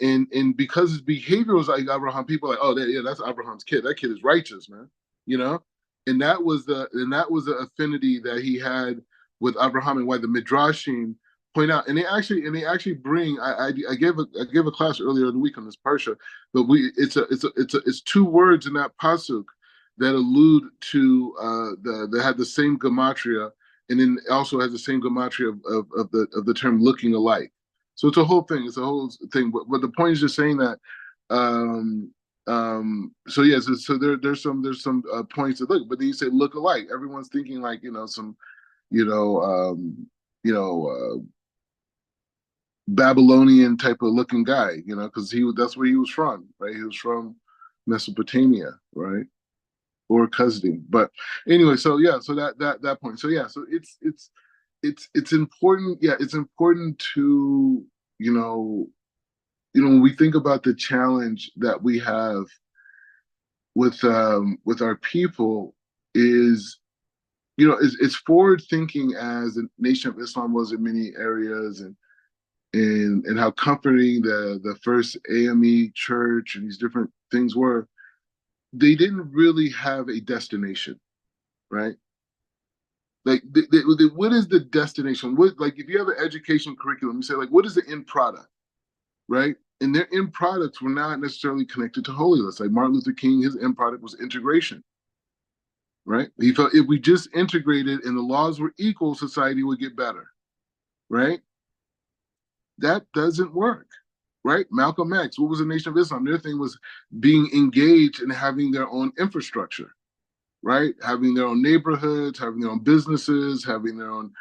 because his behavior was like Abraham, people are like, oh, yeah, that's Abraham's kid. That kid is righteous, man. And that was the affinity that he had with Abraham, and why the midrashim point out. And they actually bring. I gave a class earlier in the week on this parsha, but it's two words in that pasuk that allude to that had the same gematria, and then also has the same gematria of the term looking alike. So it's a whole thing. It's a whole thing. But the point is just saying that So yeah, so there's some points to look, but then you say look alike. Everyone's thinking like some you know you know Babylonian type of looking guy, because that's where he was from, right? He was from Mesopotamia, right? Or Qasdim. But anyway, so yeah, so that point. So yeah, so it's important. Yeah, it's important to you know when we think about the challenge that we have with our people is it's forward thinking as the Nation of Islam was in many areas, and how comforting the first AME church and these different things were. They didn't really have a destination, right? Like, what is the destination? What, like, if you have an education curriculum, you say, like, what is the end product, right? And their end products were not necessarily connected to holiness. Like Martin Luther King, his end product was integration, right? He felt if we just integrated and the laws were equal, society would get better, right? That doesn't work, right? Malcolm X, what was the Nation of Islam? Their thing was being engaged and having their own infrastructure, right? Having their own neighborhoods, having their own businesses, having their own,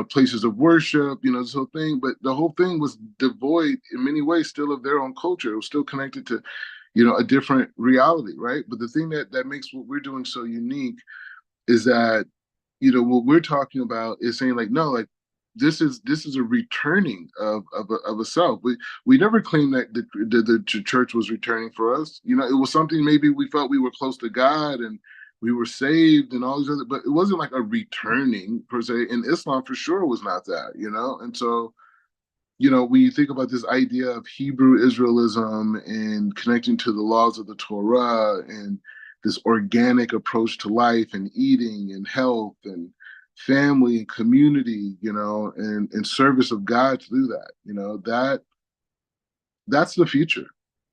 places of worship, this whole thing. But the whole thing was devoid in many ways still of their own culture. It was still connected to, a different reality, right? But the thing that makes what we're doing so unique is that, what we're talking about is saying like, no, like this is a returning of a self. We never claimed that the church was returning for us. It was something maybe we felt we were close to God and we were saved and all these other, but it wasn't like a returning per se. And Islam for sure was not that. And so when you think about this idea of Hebrew Israelism and connecting to the laws of the Torah and this organic approach to life and eating and health and family and community, and service of God through that, that's the future,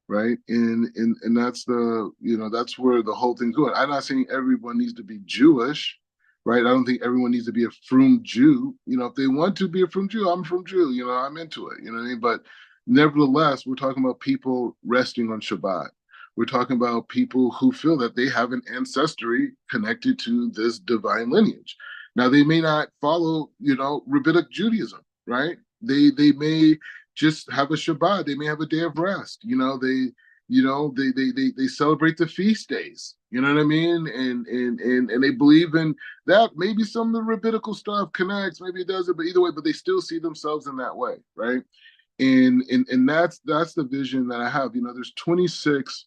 right? And that's that's where the whole thing's going. I'm not saying everyone needs to be Jewish, right? I don't think everyone needs to be a frum Jew. If they want to be a frum Jew, I'm a frum Jew. I'm into it. You know what I mean? But nevertheless, we're talking about people resting on Shabbat. We're talking about people who feel that they have an ancestry connected to this divine lineage. Now they may not follow, rabbinic Judaism, right? They may just have a Shabbat. They may have a day of rest. They celebrate the feast days. You know what I mean? And they believe in that. Maybe some of the rabbinical stuff connects, maybe it doesn't, but either way, but they still see themselves in that way, right? And that's the vision that I have. There's 26%.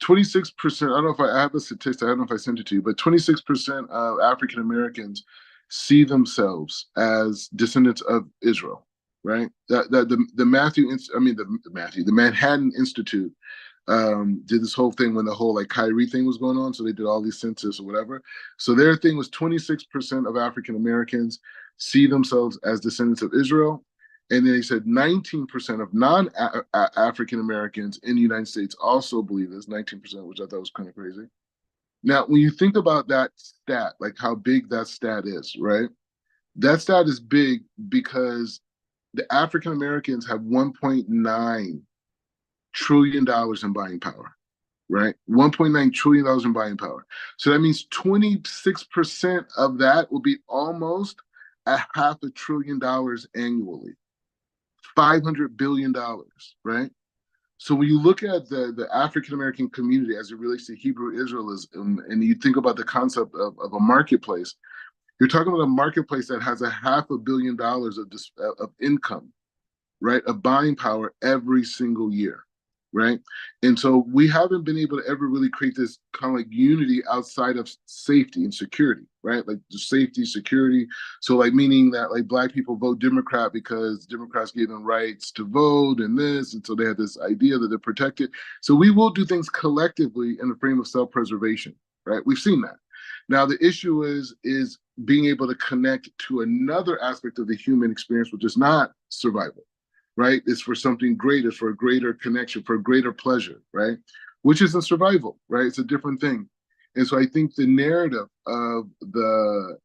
I don't know if I have a statistic. I don't know if I sent it to you, but 26% of African Americans see themselves as descendants of Israel, right? That the the Manhattan Institute did this whole thing when the whole like Kyrie thing was going on. So they did all these census or whatever. So their thing was 26% of African Americans see themselves as descendants of Israel. And then he said 19% of non-African Americans in the United States also believe this, 19%, which I thought was kind of crazy. Now, when you think about that stat, like how big that stat is, right? That stat is big because the African Americans have $1.9 trillion in buying power, right? $1.9 trillion in buying power. So that means 26% of that will be almost a $500 billion annually. $500 billion, right? So when you look at the African American community as it relates to Hebrew Israelism, and you think about the concept of a marketplace, you're talking about a marketplace that has a $500 million of income, right? Of buying power every single year, right? And so we haven't been able to ever really create this kind of like unity outside of safety and security, right? Like the safety, security. So like meaning that like Black people vote Democrat because Democrats gave them rights to vote and this, and so they have this idea that they're protected. So we will do things collectively in the frame of self-preservation, right? We've seen that. Now the issue is being able to connect to another aspect of the human experience, which is not survival, right? It's for something greater, for a greater connection, for a greater pleasure, right? Which isn't survival, right? It's a different thing. And so I think the narrative of the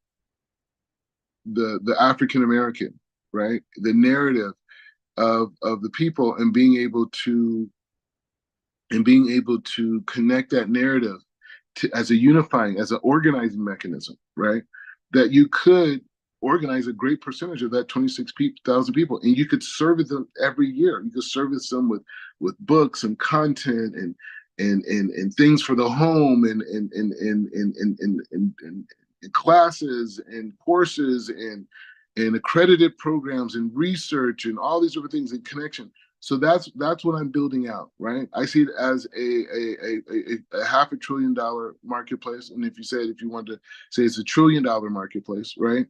African American, right? The narrative of the people and being able to and being able to connect that narrative to, as a unifying, as an organizing mechanism, right? That you could organize a great percentage of that 26,000 people, and you could service them every year. You could service them with books and content and things for the home and classes and courses and accredited programs and research and all these different things in connection. So that's what I'm building out, right? I see it as a half $1 trillion marketplace, and if you want to say it's $1 trillion marketplace, right?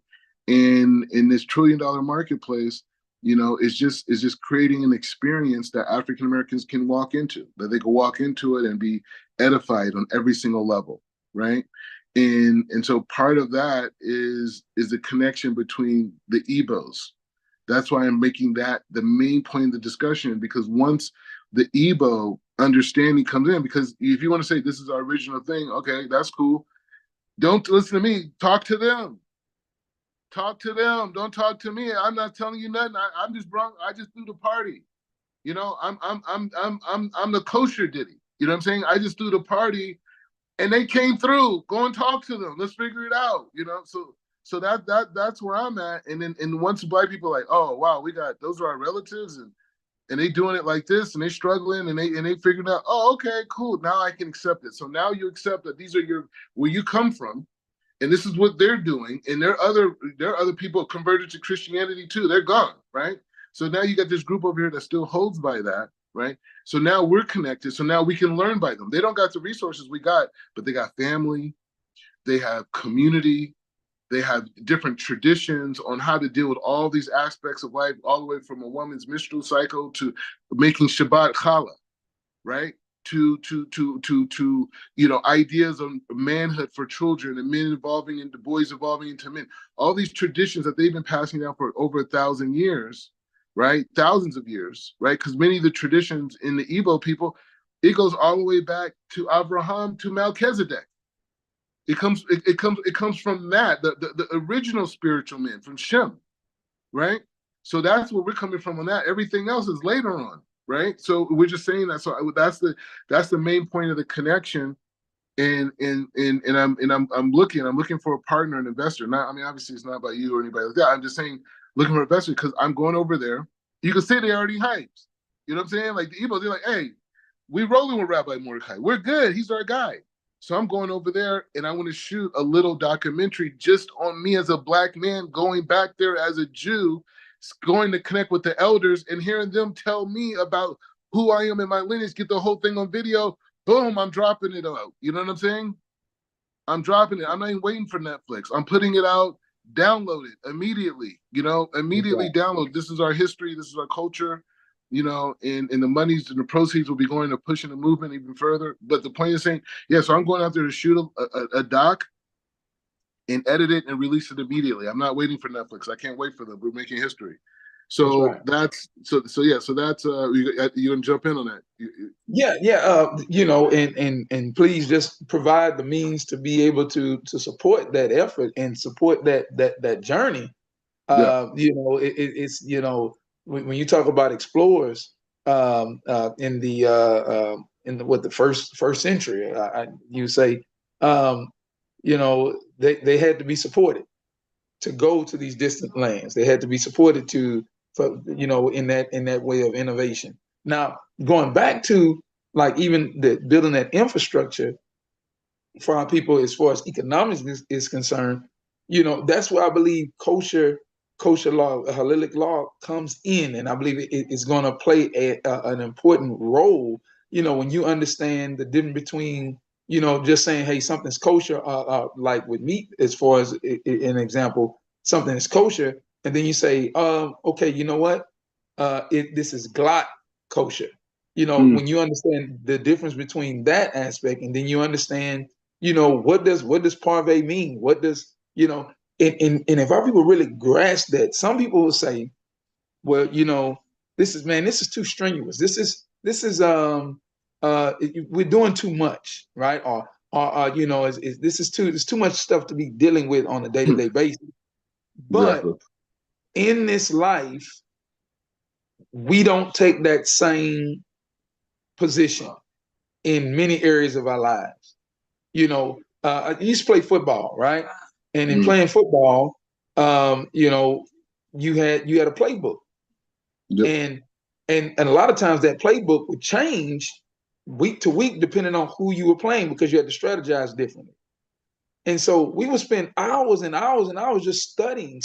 And in this $1 trillion marketplace, it's just creating an experience that African Americans can walk into, that they can walk into it and be edified on every single level, right? And so part of that is the connection between the Ebos. That's why I'm making that the main point of the discussion, because once the Ebo understanding comes in, because if you want to say this is our original thing, okay, that's cool. Don't listen to me. Talk to them. Talk to them. Don't talk to me. I'm not telling you nothing. I'm just drunk. I just threw the party. I'm the kosher Diddy. You know what I'm saying? I just threw the party, and they came through. Go and talk to them. Let's figure it out. So that's where I'm at. And once black people are like, oh wow, we got those are our relatives, and they doing it like this, and they struggling, and they figured out, oh okay, cool. Now I can accept it. So now you accept that these are where you come from, and this is what they're doing, and there are other people converted to Christianity too. They're gone, right? So now you got this group over here that still holds by that, right? So now we're connected. So now we can learn by them. They don't got the resources we got, but they got family, they have community, they have different traditions on how to deal with all these aspects of life, all the way from a woman's menstrual cycle to making Shabbat challah, right? To ideas on manhood for children and men evolving into boys evolving into men. All these traditions that they've been passing down for over 1,000 years, right? Thousands of years, right? Because many of the traditions in the Igbo people, it goes all the way back to Abraham to Melchizedek. It comes from that, the original spiritual men from Shem, right? So that's where we're coming from on that. Everything else is later on, right? So we're just saying that. So that's the main point of the connection. And I'm looking for a partner, an investor. Not, I mean, obviously it's not about you or anybody like that. I'm just saying looking for an investor because I'm going over there. You can say they already hyped. You know what I'm saying? Like the Igbo, they're like, hey, we rolling with Rabbi Mordecai. We're good. He's our guy. So I'm going over there and I want to shoot a little documentary just on me as a black man going back there as a Jew, going to connect with the elders and hearing them tell me about who I am in my lineage, get the whole thing on video. Boom, I'm dropping it out. You know what I'm saying? I'm dropping it. I'm not even waiting for Netflix. I'm putting it out, download it immediately, immediately download. This is our history. This is our culture, and the monies and the proceeds will be going to pushing the movement even further. But the point is saying, yeah, so I'm going out there to shoot a doc and edit it and release it immediately. I'm not waiting for Netflix. I can't wait for them. We're making history. So that's yeah. So that's you gonna jump in on that? Yeah. And please just provide the means to be able to support that effort and support that journey. Yeah. It's when you talk about explorers in the first century, you say they had to be supported to go to these distant lands. They had to be supported in that way of innovation. Now, going back to like even the building that infrastructure for our people as far as economics is concerned, that's where I believe kosher law, Halachic law comes in, and I believe it's going to play an important role. When you understand the difference between just saying, hey, something's kosher, like with meat, as far as an example, something is kosher, and then you say, okay, you know what, this is glot kosher. When you understand the difference between that aspect, and then you understand, what does parve mean? What does, and if our people really grasp that, some people will say, well, this is too strenuous. This is we're doing too much, right? Or there's too much stuff to be dealing with on a day-to-day basis. But Exactly. in this life, we don't take that same position. in many areas of our lives. You know, I used to play football, right? And in Mm. playing football, you know, you had a playbook, Yep. and and a lot of times that playbook would change week to week depending on who you were playing because you had to strategize differently. And so we would spend hours and hours and hours just studying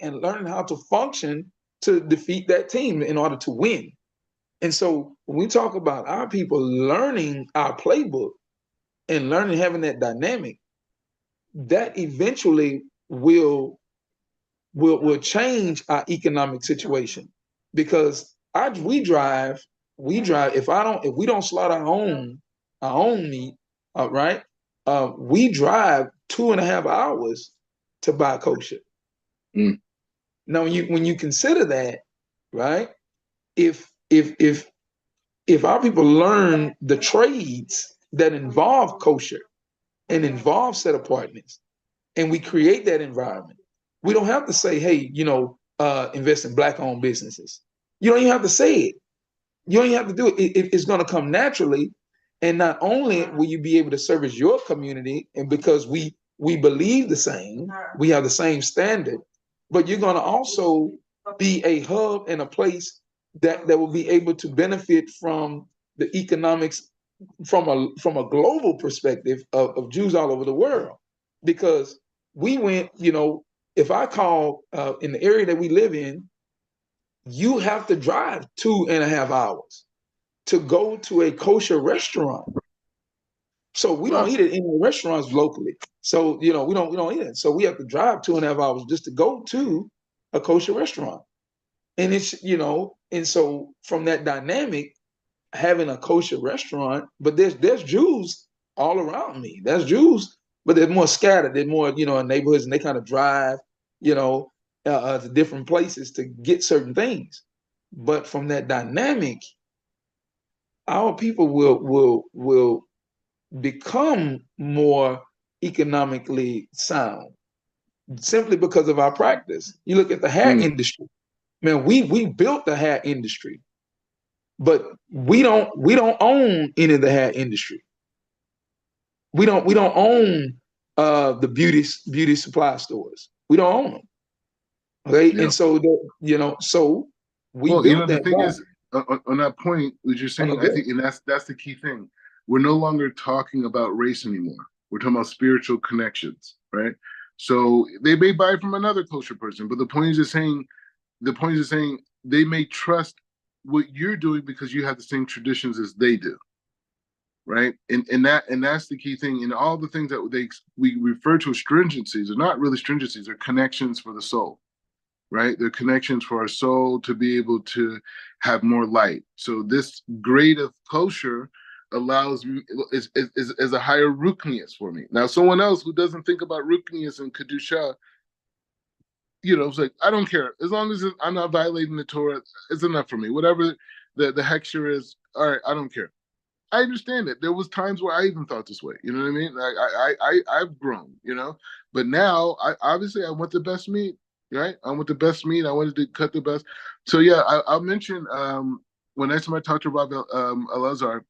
and learning how to function to defeat that team in order to win. And so when we talk about our people learning our playbook and learning having that dynamic, that eventually will change our economic situation because we drive if we don't slaughter our own meat, right, we drive 2.5 hours to buy kosher. Mm. Now when you consider that, right, if our people learn the trades that involve kosher and involve set apartness, and we create that environment, we don't have to say, hey, invest in black owned businesses. You don't even have to say it. You don't even have to do it. It's going to come naturally. And not only will you be able to service your community, and because we believe the same, we have the same standard, but you're going to also be a hub and a place that will be able to benefit from the economics from a global perspective of Jews all over the world. Because we went, if I call in the area that we live in, you have to drive 2.5 hours to go to a kosher restaurant. So we don't Wow. eat it in the restaurants locally. So we don't eat it. So we have to drive 2.5 hours just to go to a kosher restaurant. And and so from that dynamic, having a kosher restaurant, but there's Jews all around me. There's Jews, but they're more scattered. They're more, in neighborhoods, and they kind of drive, to different places to get certain things. But from that dynamic, our people will become more economically sound simply because of our practice. You look at the hair Mm. industry. Man, we built the hair industry, but we don't own any of the hair industry. We don't own the beauty supply stores. We don't own them. Okay, Yeah. and so so we Well, built the that thing back. is, on that point, what you're saying, I Okay. think, and that's the key thing. We're no longer talking about race anymore. We're talking about spiritual connections, right? So they may buy from another kosher person, but the point is saying they may trust what you're doing because you have the same traditions as they do, right? And that's the key thing. And all the things that we refer to as stringencies are not really stringencies; they're connections for the soul, right? They're connections for our soul to be able to have more light. So this grade of kosher allows me is a higher ruknias for me. Now, someone else who doesn't think about ruknias and kedusha, it's like I don't care as long as I'm not violating the Torah. It's enough for me. Whatever the hexure is, all right. I don't care. I understand it. There was times where I even thought this way. You know what I mean? Like I've grown. But now I want the best meat. Right? I want the best meat. I wanted to cut the best. So yeah, I'll mention when next time I talk to Rob Elazar,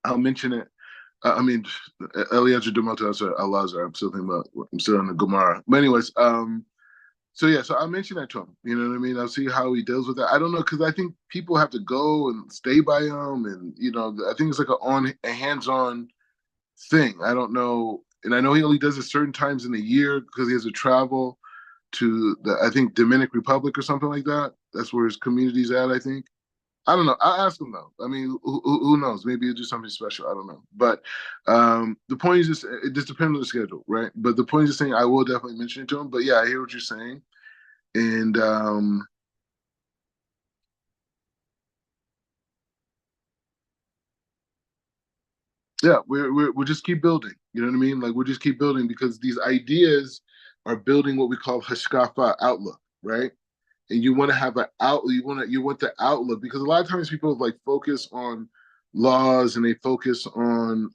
I'll mention it. I mean, Eliezer Demoto, sorry, Elazar. I'm still thinking about. I'm still on the Gemara. But anyways, so yeah, so I'll mention that to him. You know what I mean? I'll see how he deals with that. I don't know because I think people have to go and stay by him, and I think it's like a hands-on thing. I don't know, and I know he only does it certain times in the year because he has to travel to the I think Dominican Republic or something like that. That's where his community's at. I think. I don't know. I'll ask him though. I mean, who knows? Maybe he'll do something special. I don't know. But the point is just it just depends on the schedule, right? But the point is just saying I will definitely mention it to him. But yeah, I hear what you're saying. And yeah, we'll just keep building. You know what I mean? Like we'll just keep building because these ideas are building what we call hashkafa outlook, right? And you want to have an out. You want the outlook because a lot of times people like focus on laws and they focus on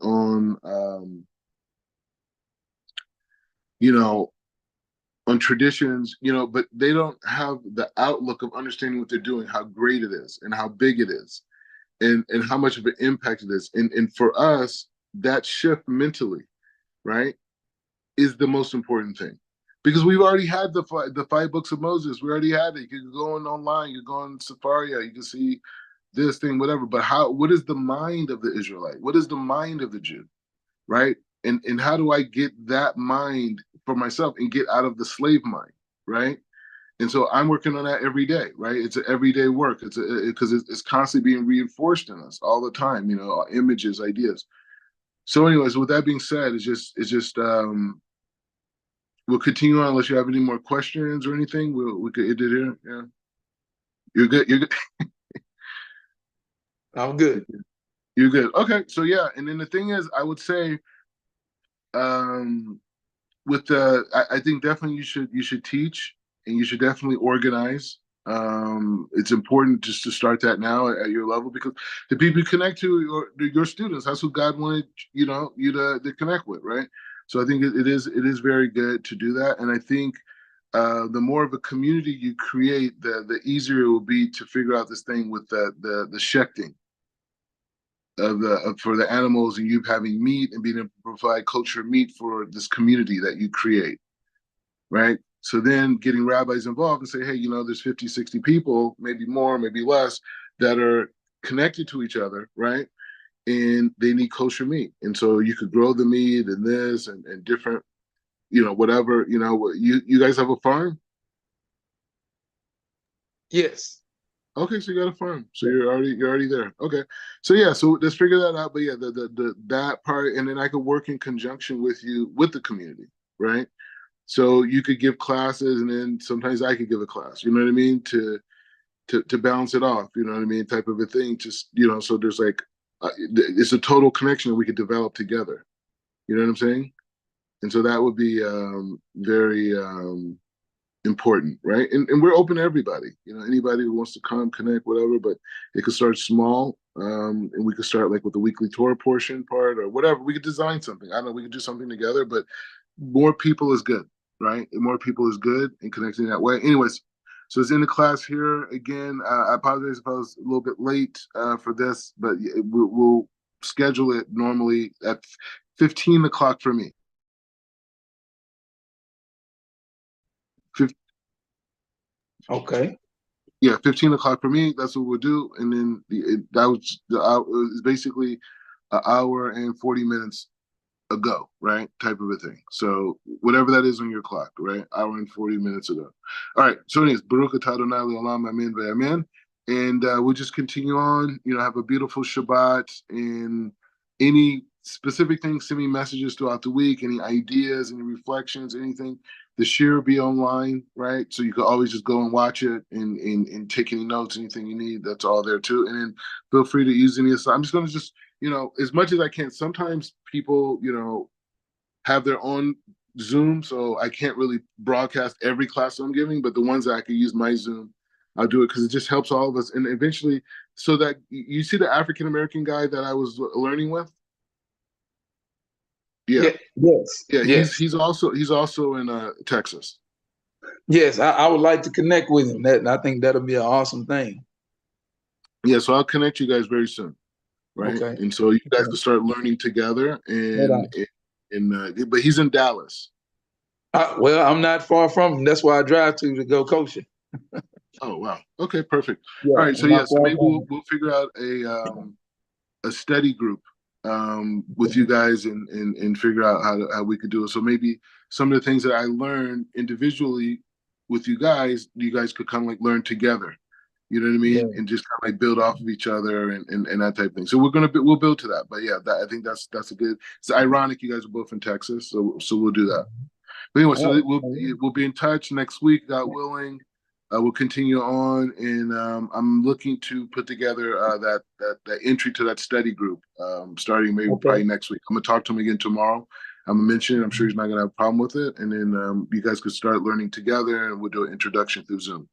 you know on traditions, but they don't have the outlook of understanding what they're doing, how great it is, and how big it is. and how much of an impact it is. And for us, that shift mentally, right, is the most important thing. Because we've already had the five books of Moses. We already had it. You can go online, you can go on Safari, you can see this thing, whatever. But what is the mind of the Israelite? What is the mind of the Jew? Right? And how do I get that mind for myself and get out of the slave mind? Right? And so I'm working on that every day, right? It's an everyday work. Because it's constantly being reinforced in us all the time, images, ideas. So, anyways, with that being said, it's just we'll continue on unless you have any more questions or anything. We could end it here. Yeah, you're good. You're good. I'm good. You're good. Okay, so yeah, and then the thing is, I would say, um, I think definitely you should teach and you should definitely organize. It's important just to start that now at your level because the people you connect to your students, that's who God wanted you to connect with, right? So I think it is very good to do that, and I think the more of a community you create, the easier it will be to figure out this thing with the shechting for the animals and you having meat and being able to provide kosher meat for this community that you create, right? So then getting rabbis involved and say, hey, there's 50, 60 people, maybe more, maybe less, that are connected to each other, right? And they need kosher meat. And so you could grow the meat and this and different, whatever, you guys have a farm? Yes. Okay, so you got a farm. So you're already there. Okay. So yeah, so let's figure that out. But yeah, the that part, and then I could work in conjunction with you with the community, right? So you could give classes, and then sometimes I could give a class. You know what I mean? To balance it off. You know what I mean? Type of a thing. Just so there's like it's a total connection that we could develop together. You know what I'm saying? And so that would be very important, right? And we're open to everybody. Anybody who wants to come, connect, whatever. But it could start small, and we could start like with the weekly Torah portion part or whatever. We could design something. I don't know. We could do something together, but more people is good, right? And more people is good and connecting that way. Anyways, so it's in the class here again. I apologize if I was a little bit late for this, but we'll schedule it normally at 15 o'clock for me. Okay. Yeah, 15 o'clock for me. That's what we'll do, and then that was it's basically an hour and 40 minutes ago, right? Type of a thing. So whatever that is on your clock, right? Hour and 40 minutes ago. All right. So anyways, Baruch atah Adonai le'olam amen ve'amen. And we'll just continue on. Have a beautiful Shabbat. And any specific things, send me messages throughout the week. Any ideas, any reflections, anything. The share will be online, right? So you can always just go and watch it and take any notes, anything you need. That's all there too. And then feel free to use any. I'm just going to just as much as I can. Sometimes people, have their own Zoom, so I can't really broadcast every class I'm giving, but the ones that I can use my Zoom, I'll do it because it just helps all of us. And eventually, so that you see the African American guy that I was learning with, yeah, Yeah. Yes. yeah, he's Yes. he's also he's also in Texas. Yes. I would like to connect with him. I think that'll be an awesome thing. Yeah, so I'll connect you guys very soon, right? Okay. And so you guys Okay. can start learning together. Hold And on. but he's in Dallas. Well, I'm not far from him. That's why I drive to go coaching. Oh wow. Okay, perfect. All Yeah, right. So I'm yeah, not so far maybe from we'll figure out a study group with you him. guys and figure out how we could do it. So maybe some of the things that I learned individually with you guys could kind of like learn together. You know what I mean? Yeah. And just kind of like build off of each other and that type of thing. So we'll build to that. But yeah, I think that's a good. It's ironic you guys are both in Texas, so we'll do that. But anyway, so All we'll be in touch next week, God willing. We'll continue on, and I'm looking to put together that entry to that study group, starting maybe okay. probably next week. I'm gonna talk to him again tomorrow. I'm gonna mention it. I'm sure he's not gonna have a problem with it, and then you guys could start learning together, and we'll do an introduction through Zoom.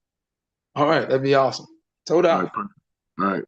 All right. That'd be awesome. All Toda. right, perfect. All right.